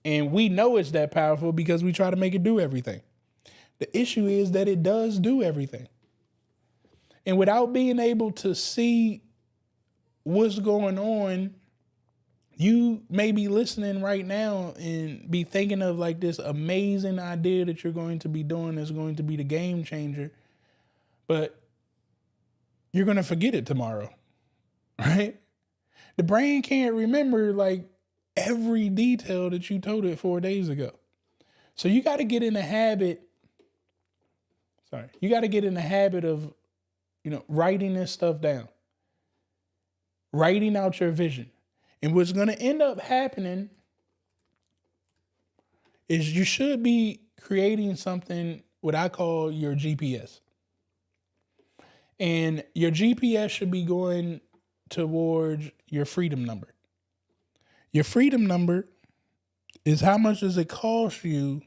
Speaker 1: And we know it's that powerful because we try to make it do everything. The issue is that it does do everything. And without being able to see what's going on, you may be listening right now and be thinking of like this amazing idea that you're going to be doing is going to be the game changer, but you're going to forget it tomorrow, right? The brain can't remember like every detail that you told it 4 days ago. So you got to get in the habit. You got to get in the habit of, writing this stuff down, writing out your vision. And what's going to end up happening is you should be creating something, what I call your GPS. And your GPS should be going towards your freedom number. Your freedom number is how much does it cost you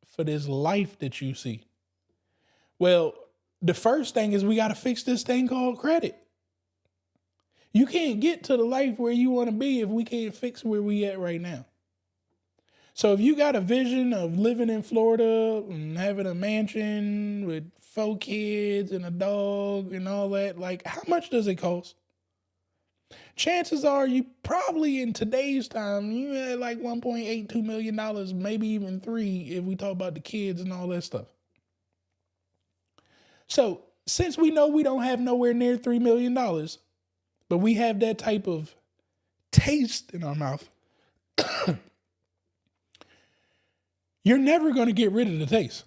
Speaker 1: for this life that you see? Well, the first thing is we got to fix this thing called credit. You can't get to the life where you want to be if we can't fix where we at right now. So if you got a vision of living in Florida and having a mansion with 4 kids and a dog and all that, like how much does it cost? Chances are you probably in today's time, you had like $1.82 million, maybe even 3 if we talk about the kids and all that stuff. So since we know we don't have nowhere near $3 million, but we have that type of taste in our mouth, you're never going to get rid of the taste.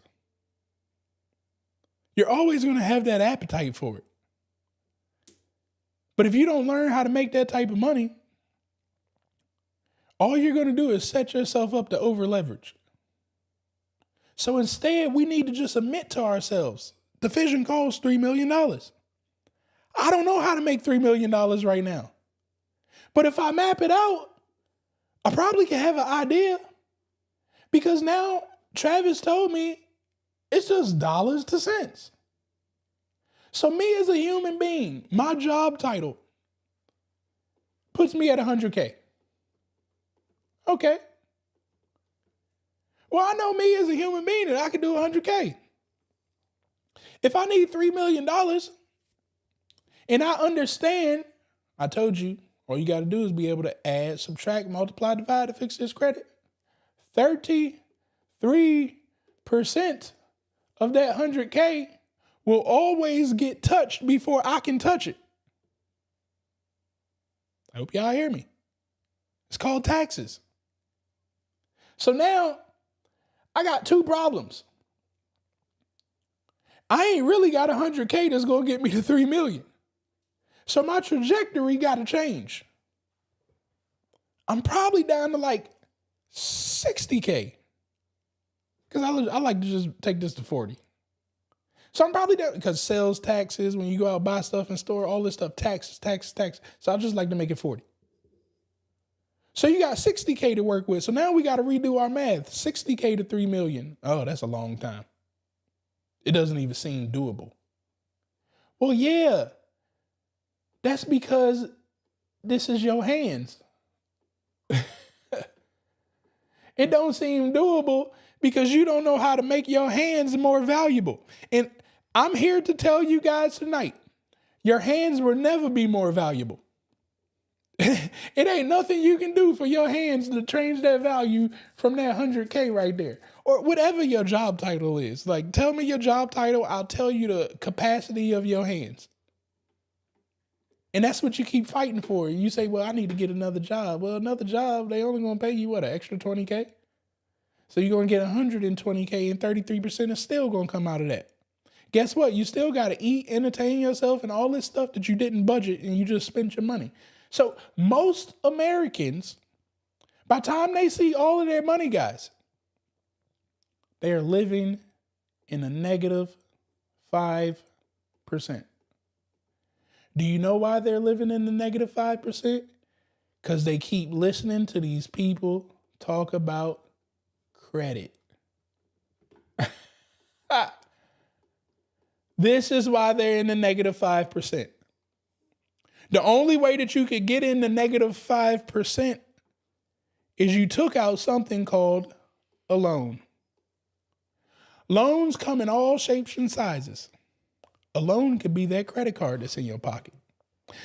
Speaker 1: You're always going to have that appetite for it. But if you don't learn how to make that type of money, all you're going to do is set yourself up to over leverage. So instead, we need to just admit to ourselves, the vision costs $3 million. I don't know how to make $3 million right now. But if I map it out, I probably can have an idea. Because now Travis told me it's just dollars to cents. So me as a human being, my job title puts me at 100K. Okay. Well, I know me as a human being that I can do 100K. If I need $3 million and I understand, I told you, all you got to do is be able to add, subtract, multiply, divide to fix this credit. 33% of that 100K will always get touched before I can touch it. I hope y'all hear me. It's called taxes. So now I got 2 problems. I ain't really got 100K that's going to get me to 3 million. So my trajectory got to change. I'm probably down to like 60K. Because I like to just take this to 40. So I'm probably down because sales taxes, when you go out and buy stuff in store, all this stuff, taxes. So I just like to make it 40. So you got 60K to work with. So now we got to redo our math. 60K to 3 million. Oh, that's a long time. It doesn't even seem doable. Well, yeah, that's because this is your hands. It don't seem doable because you don't know how to make your hands more valuable. And I'm here to tell you guys tonight, your hands will never be more valuable. It ain't nothing you can do for your hands to change that value from that 100K right there. Or whatever your job title is. Like, tell me your job title, I'll tell you the capacity of your hands. And that's what you keep fighting for. You say, well, I need to get another job. Well, another job, they only going to pay you, an extra 20K? So you're going to get 120K and 33% is still going to come out of that. Guess what? You still got to eat, entertain yourself, and all this stuff that you didn't budget and you just spent your money. So most Americans, by the time they see all of their money, guys, they are living in a negative 5%. Do you know why they're living in the negative 5%? Because they keep listening to these people talk about credit. This is why they're in the negative 5%. The only way that you could get in the negative 5% is you took out something called a loan. Loans come in all shapes and sizes. A loan could be that credit card that's in your pocket.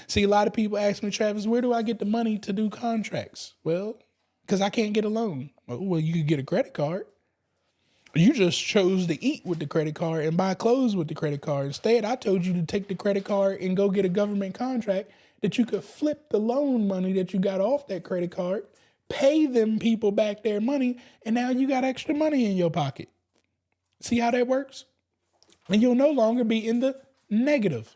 Speaker 1: See, a lot of people ask me, Travis, where do I get the money to do contracts? Well, because I can't get a loan. Well, you could get a credit card. You just chose to eat with the credit card and buy clothes with the credit card. Instead, I told you to take the credit card and go get a government contract that you could flip the loan money that you got off that credit card, pay them people back their money, and now you got extra money in your pocket. See how that works? And you'll no longer be in the negative.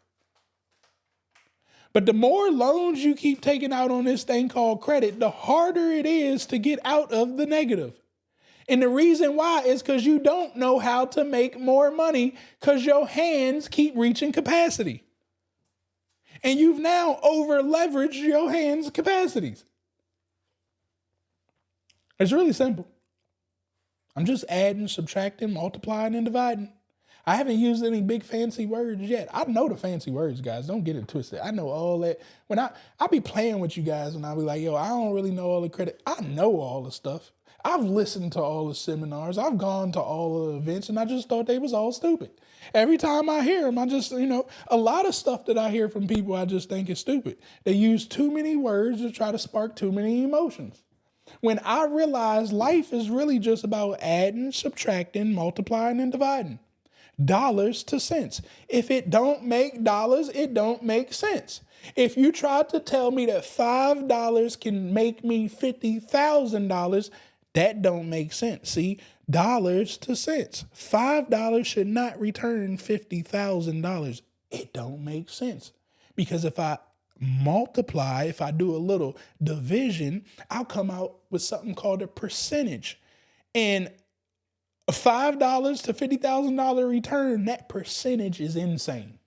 Speaker 1: But the more loans you keep taking out on this thing called credit, the harder it is to get out of the negative. And the reason why is because you don't know how to make more money because your hands keep reaching capacity. And you've now over leveraged your hands' capacities. It's really simple. I'm just adding, subtracting, multiplying, and dividing. I haven't used any big fancy words yet. I know the fancy words, guys. Don't get it twisted. I know all that. When I be playing with you guys and I'll be like, yo, I don't really know all the credit. I know all the stuff. I've listened to all the seminars. I've gone to all the events and I just thought they was all stupid. Every time I hear them, I just, a lot of stuff that I hear from people, I just think is stupid. They use too many words to try to spark too many emotions. When I realized life is really just about adding, subtracting, multiplying, and dividing. Dollars to cents. If it don't make dollars, it don't make sense. If you try to tell me that $5 can make me $50,000, that don't make sense. See, dollars to cents. $5 should not return $50,000. It don't make sense. Because if I multiply, if I do a little division, I'll come out with something called a percentage. And a $5 to $50,000 return, that percentage is insane.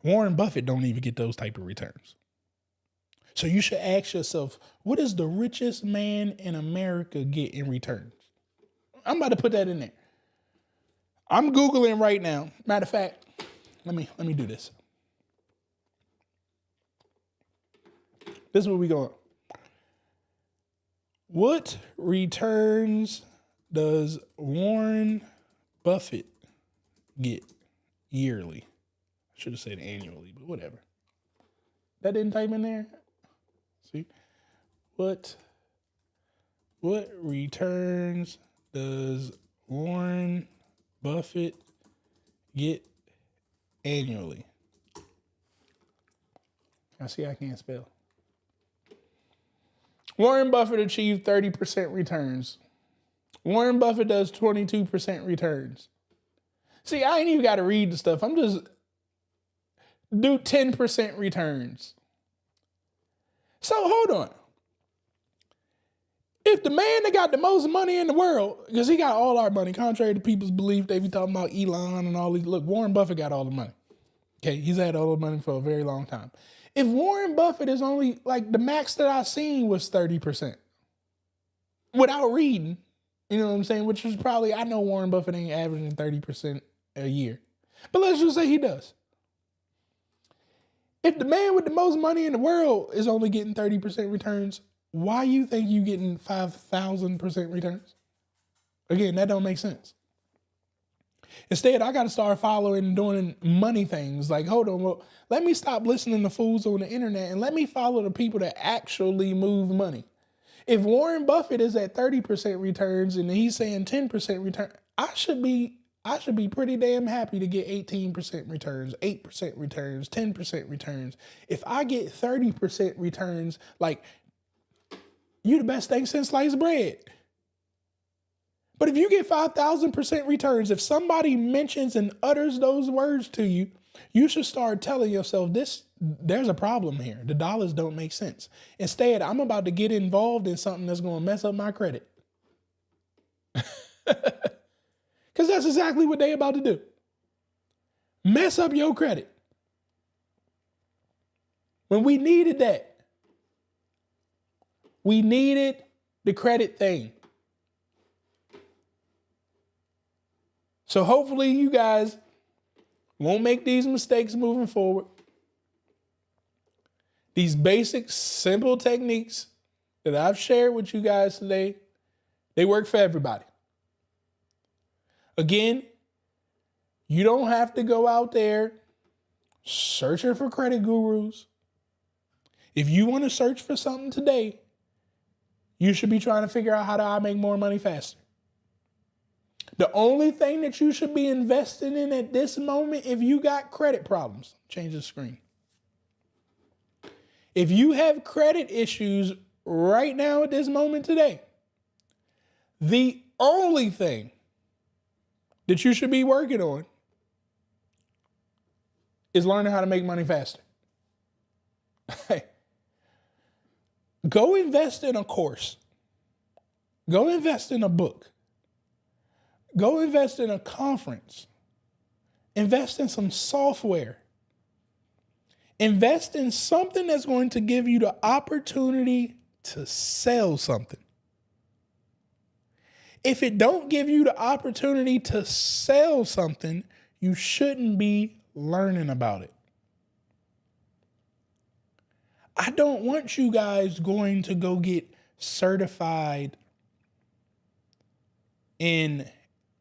Speaker 1: Warren Buffett don't even get those type of returns. So you should ask yourself, what does the richest man in America get in returns? I'm about to put that in there. I'm Googling right now. Matter of fact, let me do this. This is where we going. What returns does Warren Buffett get yearly? I should have said annually, but whatever. That didn't type in there. See? What returns does Warren Buffett get annually? I see I can't spell. Warren Buffett achieved 30% returns. Warren Buffett does 22% returns. See, I ain't even got to read the stuff. I'm just do 10% returns. So hold on. If the man that got the most money in the world, because he got all our money, contrary to people's belief, they be talking about Elon and all these. Look, Warren Buffett got all the money. Okay, he's had all the money for a very long time. If Warren Buffett is only, like the max that I seen was 30%. Without reading, you know what I'm saying? Which is probably, I know Warren Buffett ain't averaging 30% a year. But let's just say he does. If the man with the most money in the world is only getting 30% returns, why you think you getting 5,000% returns? Again, that don't make sense. Instead, I got to start following and doing money things. Like, hold on, well, let me stop listening to fools on the internet and let me follow the people that actually move money. If Warren Buffett is at 30% returns and he's saying 10% return, I should be pretty damn happy to get 18% returns, 8% returns, 10% returns. If I get 30% returns, like, you the best thing since sliced bread. But if you get 5,000% returns, if somebody mentions and utters those words to you, you should start telling yourself there's a problem here. The dollars don't make sense. Instead, I'm about to get involved in something that's going to mess up my credit. Because that's exactly what they about to do. Mess up your credit. When we needed that. We needed the credit thing. So hopefully you guys won't make these mistakes moving forward. These basic, simple techniques that I've shared with you guys today, they work for everybody. Again, you don't have to go out there searching for credit gurus. If you want to search for something today, you should be trying to figure out how do I make more money faster. The only thing that you should be investing in at this moment, if you got credit problems, change the screen. If you have credit issues right now at this moment today, the only thing that you should be working on is learning how to make money faster. Go invest in a course. Go invest in a book. Go invest in a conference. Invest in some software. Invest in something that's going to give you the opportunity to sell something. If it don't give you the opportunity to sell something, you shouldn't be learning about it. I don't want you guys going to go get certified in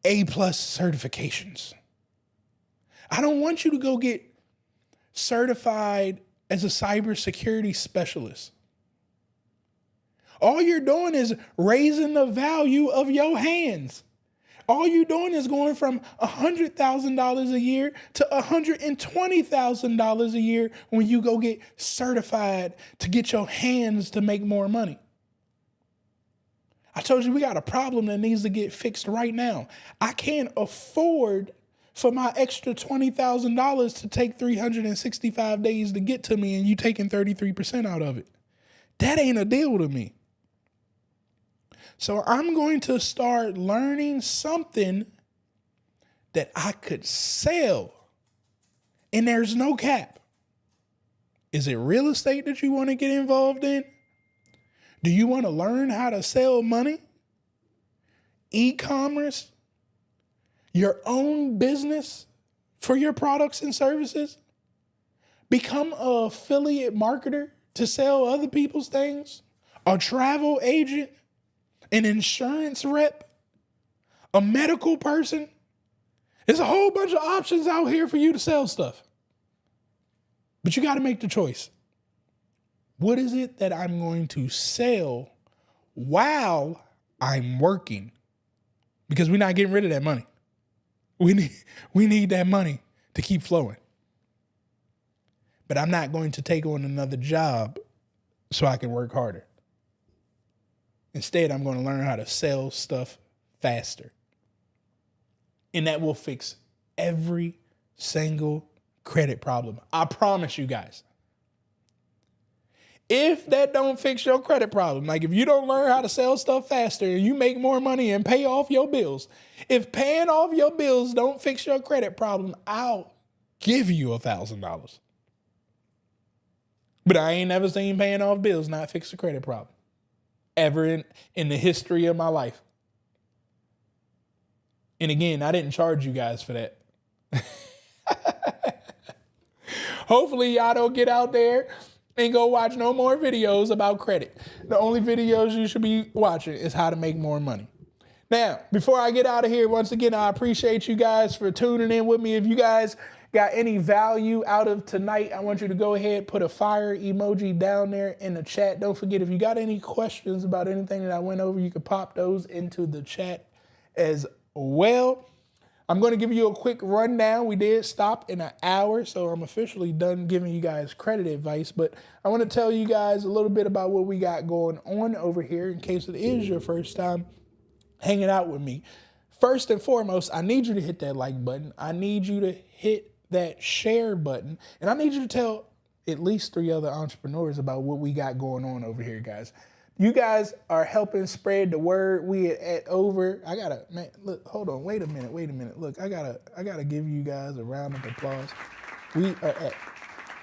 Speaker 1: A+ certifications. I don't want you to go get certified as a cybersecurity specialist. All you're doing is raising the value of your hands. All you're doing is going from $100,000 a year to $120,000 a year when you go get certified to get your hands to make more money. I told you we got a problem that needs to get fixed right now. I can't afford for my extra $20,000 to take 365 days to get to me and you taking 33% out of it. That ain't a deal to me. So I'm going to start learning something that I could sell. And there's no cap. Is it real estate that you want to get involved in? Do you want to learn how to sell money? E-commerce? Your own business for your products and services? Become an affiliate marketer to sell other people's things? A travel agent? An insurance rep? A medical person? There's a whole bunch of options out here for you to sell stuff. But you got to make the choice. What is it that I'm going to sell while I'm working? Because we're not getting rid of that money. We need that money to keep flowing. But I'm not going to take on another job so I can work harder. Instead, I'm going to learn how to sell stuff faster. And that will fix every single credit problem. I promise you guys. If that don't fix your credit problem, like if you don't learn how to sell stuff faster and you make more money and pay off your bills, if paying off your bills don't fix your credit problem, I'll give you $1,000. But I ain't never seen paying off bills not fix the credit problem. Ever in the history of my life. And again, I didn't charge you guys for that. Hopefully y'all don't get out there and go watch no more videos about credit. The only videos you should be watching is how to make more money. Now, before I get out of here, once again, I appreciate you guys for tuning in with me. If you guys got any value out of tonight, I want you to go ahead, put a fire emoji down there in the chat. Don't forget, if you got any questions about anything that I went over, you can pop those into the chat as well. I'm going to give you a quick rundown. We did stop in an hour, so I'm officially done giving you guys credit advice. But I want to tell you guys a little bit about what we got going on over here in case it is your first time hanging out with me. First and foremost, I need you to hit that like button. I need you to hit that share button. And I need you to tell at least 3 other entrepreneurs about what we got going on over here, guys. You guys are helping spread the word. We at over, look, hold on, wait a minute. Look, I gotta give you guys a round of applause. We are at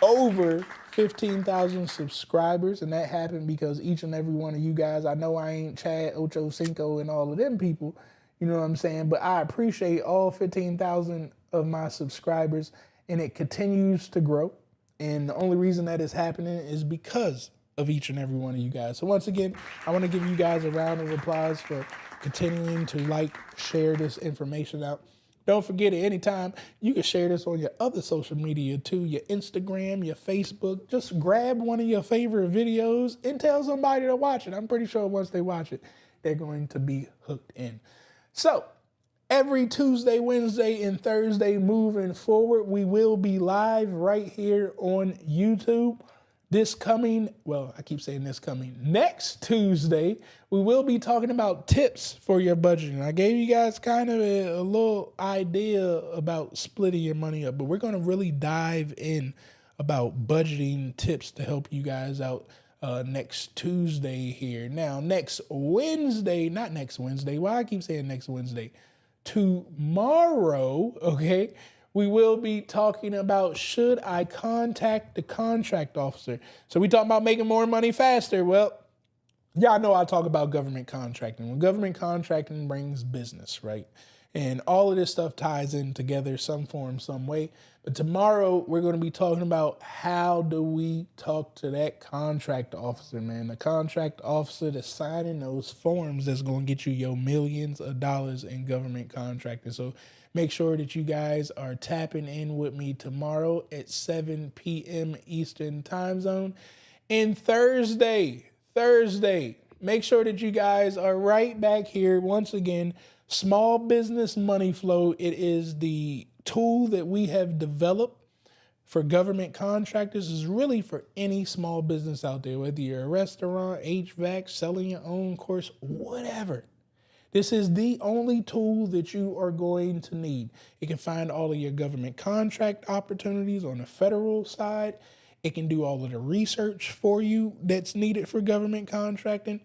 Speaker 1: over 15,000 subscribers, and that happened because each and every one of you guys, I know I ain't Chad, Ocho Cinco, and all of them people, you know what I'm saying? But I appreciate all 15,000 of my subscribers, and it continues to grow. And the only reason that is happening is because of each and every one of you guys. So once again, I want to give you guys a round of applause for continuing to like, share this information out. Don't forget, at any time, you can share this on your other social media too, your Instagram, your Facebook. Just grab one of your favorite videos and tell somebody to watch it. I'm pretty sure once they watch it, they're going to be hooked in. So Every Tuesday, Wednesday, and Thursday moving forward, we will be live right here on YouTube. Next Tuesday, we will be talking about tips for your budgeting. I gave you guys kind of a little idea about splitting your money up, but we're going to really dive in about budgeting tips to help you guys out next Tuesday here. Now, next Wednesday, not next Wednesday. Why I keep saying next Wednesday? Tomorrow, okay, we will be talking about, should I contact the contract officer? So we talk about making more money faster. Well, y'all know I talk about government contracting. When government contracting brings business, right? And all of this stuff ties in together some form, some way. But tomorrow we're going to be talking about how do we talk to that contract officer, man. The contract officer that's signing those forms that's going to get you your millions of dollars in government contracting. So make sure that you guys are tapping in with me tomorrow at 7 p.m. Eastern time zone. And Thursday, make sure that you guys are right back here once again. Small Business Money Flow. It is the tool that we have developed for government contractors. Is really for any small business out there, whether you're a restaurant, HVAC, selling your own course, whatever. This is the only tool that you are going to need. It can find all of your government contract opportunities on the federal side. It can do all of the research for you that's needed for government contracting.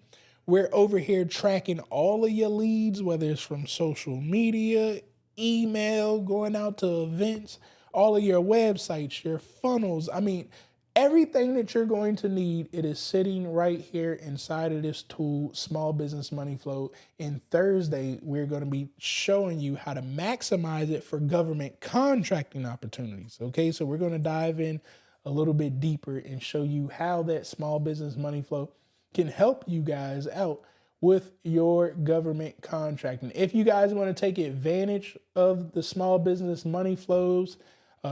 Speaker 1: We're over here tracking all of your leads, whether it's from social media, email, going out to events, all of your websites, your funnels. I mean, everything that you're going to need, it is sitting right here inside of this tool, Small Business Money Flow. And Thursday, we're going to be showing you how to maximize it for government contracting opportunities. Okay, so we're going to dive in a little bit deeper and show you how that Small Business Money Flow can help you guys out with your government contracting. If you guys want to take advantage of the Small Business Money Flows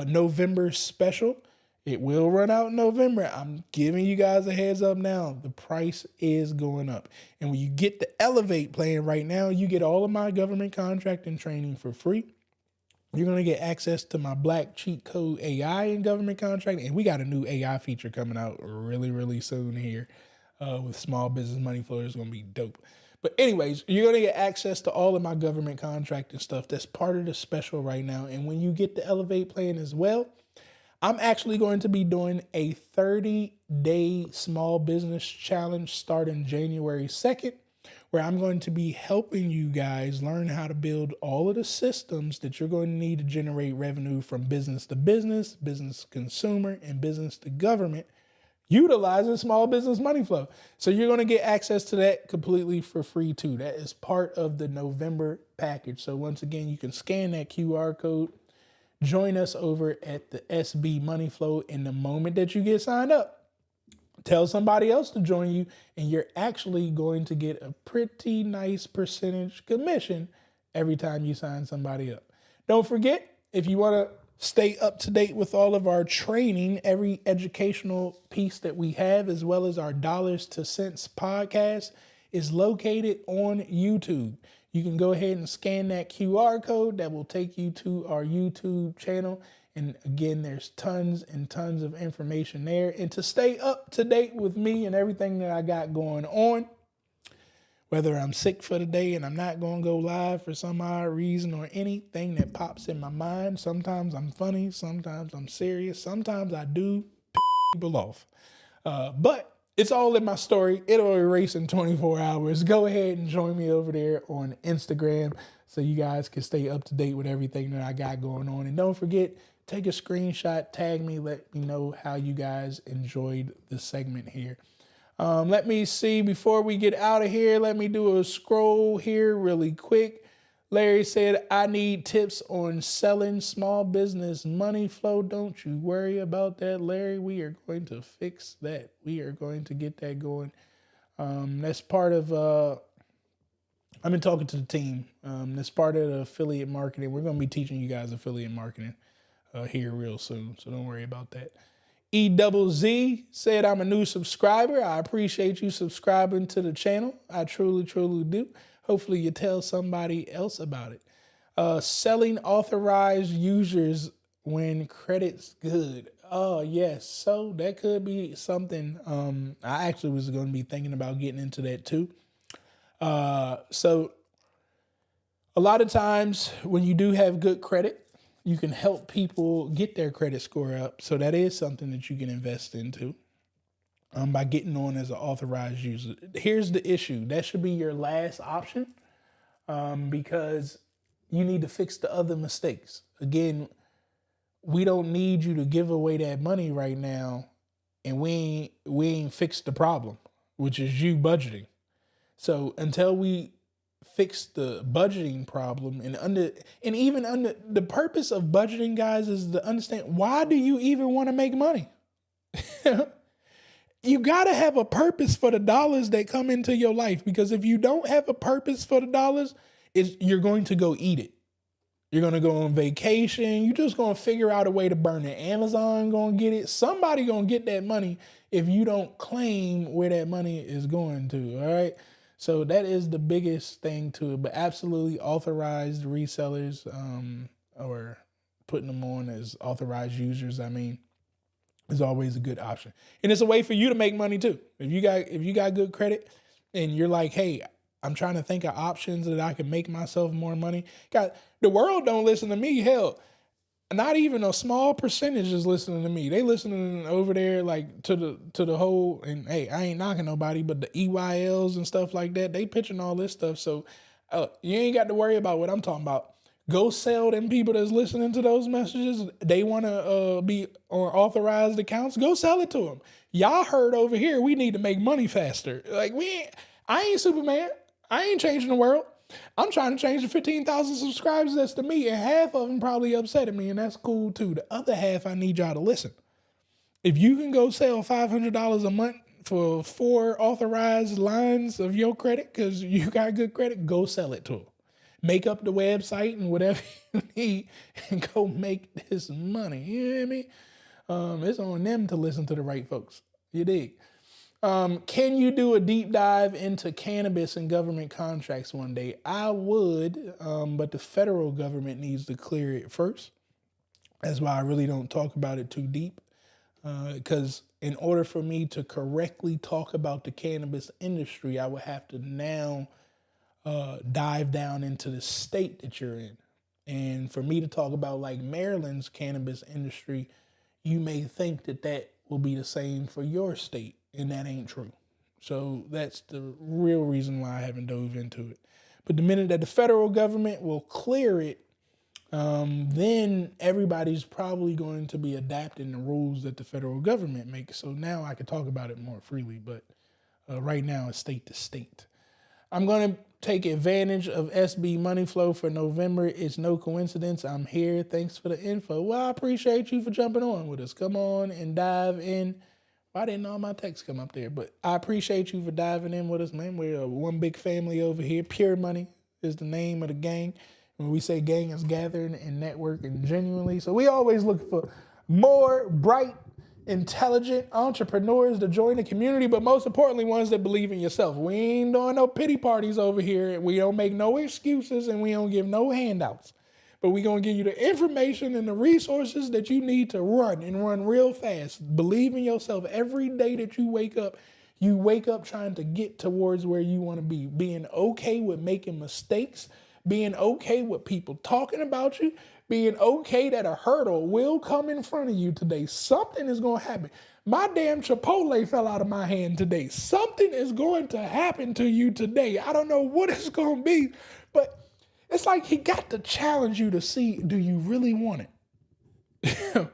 Speaker 1: November special, it will run out in November. I'm giving you guys a heads up now. The price is going up. And when you get the Elevate plan right now, you get all of my government contracting training for free. You're going to get access to my Black Cheat Code AI in government contracting. And we got a new AI feature coming out really, really soon here. With Small Business Money Flow. Is going to be dope. But anyways, you're going to get access to all of my government contracting stuff. That's part of the special right now. And when you get the Elevate plan as well, I'm actually going to be doing a 30-day small business challenge starting January 2nd, where I'm going to be helping you guys learn how to build all of the systems that you're going to need to generate revenue from business to business, business to consumer, and business to government, utilizing Small Business Money Flow. So you're going to get access to that completely for free too. That is part of the November package. So once again, you can scan that QR code, join us over at the SB Money Flow. In the moment that you get signed up, tell somebody else to join you, and you're actually going to get a pretty nice percentage commission every time you sign somebody up. Don't forget, if you want to stay up to date with all of our training, every educational piece that we have, as well as our Dollars to Cents podcast, is located on YouTube. You can go ahead and scan that QR code that will take you to our YouTube channel. And again, there's tons and tons of information there. And to stay up to date with me and everything that I got going on, whether I'm sick for the day and I'm not going to go live for some odd reason, or anything that pops in my mind. Sometimes I'm funny, sometimes I'm serious, sometimes I do people off. But it's all in my story. It'll erase in 24 hours. Go ahead and join me over there on Instagram so you guys can stay up to date with everything that I got going on. And don't forget, take a screenshot, tag me, let me know how you guys enjoyed the segment here. Let me see, before we get out of here, let me do a scroll here really quick. Larry said, I need tips on selling Small Business Money Flow. Don't you worry about that, Larry. We are going to fix that. We are going to get that going. That's part of, I've been talking to the team. That's part of the affiliate marketing. We're going to be teaching you guys affiliate marketing here real soon. So don't worry about that. EZZ said, I'm a new subscriber. I appreciate you subscribing to the channel. I truly, truly do. Hopefully you tell somebody else about it. Selling authorized users when credit's good. Oh yes, so that could be something. I actually was going to be thinking about getting into that too. So a lot of times when you do have good credit, you can help people get their credit score up. So that is something that you can invest into by getting on as an authorized user. Here's the issue. That should be your last option because you need to fix the other mistakes. Again, we don't need you to give away that money right now, and we ain't fixed the problem, which is you budgeting. So until we fix the budgeting problem and even under the purpose of budgeting, guys, is to understand, why do you even want to make money? You got to have a purpose for the dollars that come into your life, because if you don't have a purpose for the dollars, you're going to go eat it. You're going to go on vacation. You're just going to figure out a way to burn it. Amazon going to get it. Somebody going to get that money if you don't claim where that money is going to. All right. So that is the biggest thing to it. But absolutely authorized resellers or putting them on as authorized users, is always a good option. And it's a way for you to make money too. If you got good credit and you're like, hey, I'm trying to think of options that I can make myself more money. God, the world don't listen to me. Hell, not even a small percentage is listening to me. They listening over there like to the whole, and hey, I ain't knocking nobody, but the EYLs and stuff like that, they pitching all this stuff. So you ain't got to worry about what I'm talking about. Go sell them people that's listening to those messages. They want to be on authorized accounts. Go sell it to them. Y'all heard over here, we need to make money faster. Like I ain't Superman. I ain't changing the world. I'm trying to change the 15,000 subscribers that's to me, and half of them probably upset at me, and that's cool too. The other half, I need y'all to listen. If you can go sell $500 a month for 4 authorized lines of your credit because you got good credit, go sell it to them. Make up the website and whatever you need and go make this money. You hear me? It's on them to listen to the right folks. You dig? Can you do a deep dive into cannabis and government contracts one day? I would, but the federal government needs to clear it first. That's why I really don't talk about it too deep. Because in order for me to correctly talk about the cannabis industry, I would have to now dive down into the state that you're in. And for me to talk about like Maryland's cannabis industry, you may think that will be the same for your state. And that ain't true. So that's the real reason why I haven't dove into it. But the minute that the federal government will clear it, then everybody's probably going to be adapting the rules that the federal government makes. So now I can talk about it more freely. But right now it's state to state. I'm going to take advantage of SB Money Flow for November. It's no coincidence I'm here. Thanks for the info. Well, I appreciate you for jumping on with us. Come on and dive in. I didn't know my text come up there, but I appreciate you for diving in with us, man. We're one big family over here. Pure Money is the name of the gang. When we say gang, it's gathering and networking genuinely. So we always look for more bright, intelligent entrepreneurs to join the community, but most importantly, ones that believe in yourself. We ain't doing no pity parties over here. We don't make no excuses and we don't give no handouts. But we're going to give you the information and the resources that you need to run and run real fast. Believe in yourself. Every day that you wake up trying to get towards where you want to be. Being okay with making mistakes. Being okay with people talking about you. Being okay that a hurdle will come in front of you today. Something is going to happen. My damn Chipotle fell out of my hand today. Something is going to happen to you today. I don't know what it's going to be, but it's like he got to challenge you to see, do you really want it?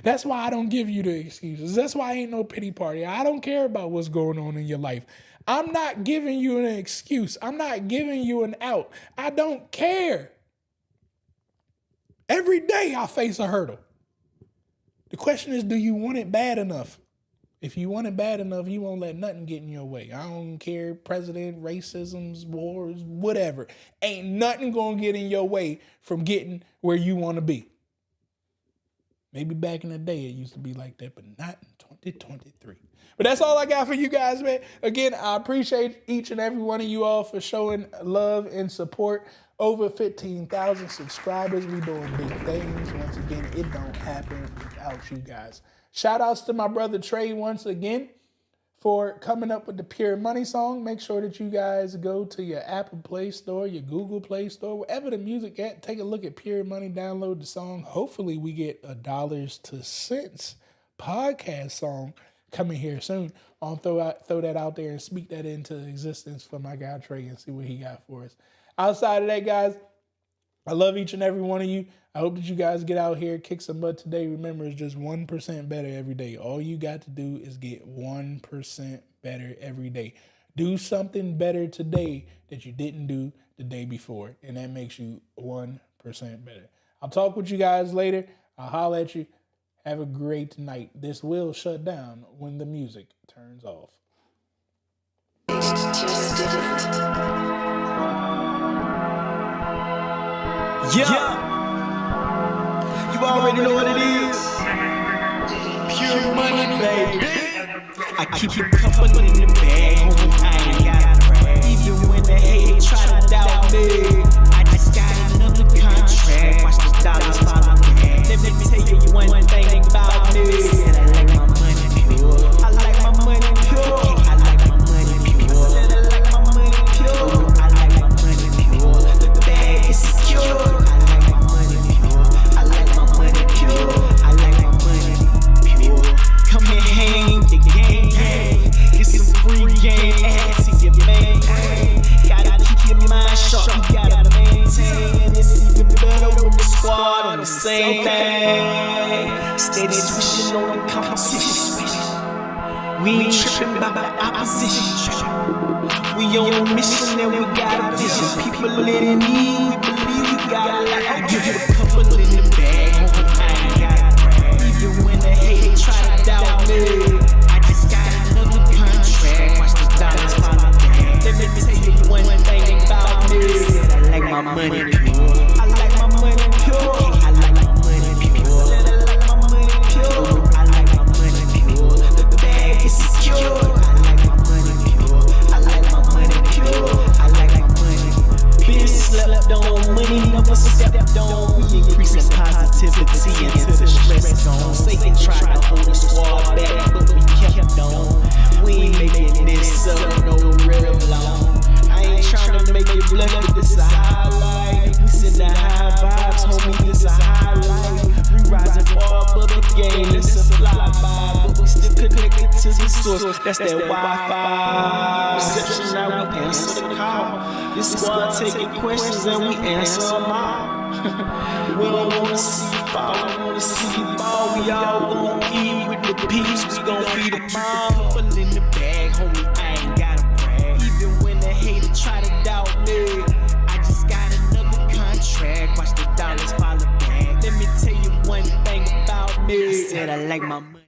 Speaker 1: That's why I don't give you the excuses. That's why I ain't no pity party. I don't care about what's going on in your life. I'm not giving you an excuse. I'm not giving you an out. I don't care. Every day I face a hurdle. The question is, do you want it bad enough? If you want it bad enough, you won't let nothing get in your way. I don't care, president, racisms, wars, whatever. Ain't nothing going to get in your way from getting where you want to be. Maybe back in the day it used to be like that, but not in 2023. But that's all I got for you guys, man. Again, I appreciate each and every one of you all for showing love and support. Over 15,000 subscribers. We doing big things. Once again, it don't happen without you guys. Shout outs to my brother Trey once again for coming up with the Pure Money song. Make sure that you guys go to your Apple Play Store, your Google Play Store, wherever the music at. Take a look at Pure Money, download the song. Hopefully we get a Dollars to Cents podcast song coming here soon. I'll throw that out there and speak that into existence for my guy Trey and see what he got for us. Outside of that, guys, I love each and every one of you. I hope that you guys get out here, kick some butt today. Remember, it's just 1% better every day. All you got to do is get 1% better every day. Do something better today that you didn't do the day before, and that makes you 1% better. I'll talk with you guys later. I'll holler at you. Have a great night. This will shut down when the music turns off.
Speaker 2: Yeah, you already know what it is. Pure money, baby. I keep your couple in the bag, homie. I ain't got a brag. Even when the hate try to doubt me, I just got another contract. Watch the dollars follow me. Let me tell you one thing about me. Said I like my money pure. I like my money pure. I like my money pure. Said I like my money pure. I like my money pure. The bag is secure. Come and hang the game, get some free game, add to your main. Gotta keep your mind sharp, you gotta maintain. And it's even better when the squad on the same thing. Steady switching on the competition. We ain't tripping by the opposition. We on a mission and we got a vision. People in need, we believe we got a lot. I give you a couple in the bag, I ain't got a brag. Even when the hate try to doubt me, I just got another contract. Watch the dollars follow me. Let me tell you one thing about me. Said I like my money pure. I like my money pure. I like my money pure. Said I like my money pure. I like my money pure. The bag is secure. I like my money pure. I like my money pure. I like my money. Been slept on, money never stepped on. We increasing positivity into the stress zone. Satan tried to hold the squad back, but we kept on. We ain't making this up no real long. I ain't trying to make it blunt, but this a highlight. We send the high vibes, homie, this a highlight. We rising far above the game, this a flyby, but we still connected to the source. That's that Wi-Fi. Reception, now we answer the call. This squad taking questions and we answer them all. We don't wanna see you fall, we wanna see you ball. We all gon' eat with the peace, we gon' feed them all. Couple in the bag, homie, I ain't got a brag. Even when the hater try to doubt me, I just got another contract. Watch the dollars follow back. Let me tell you one thing about me. I said I like my money.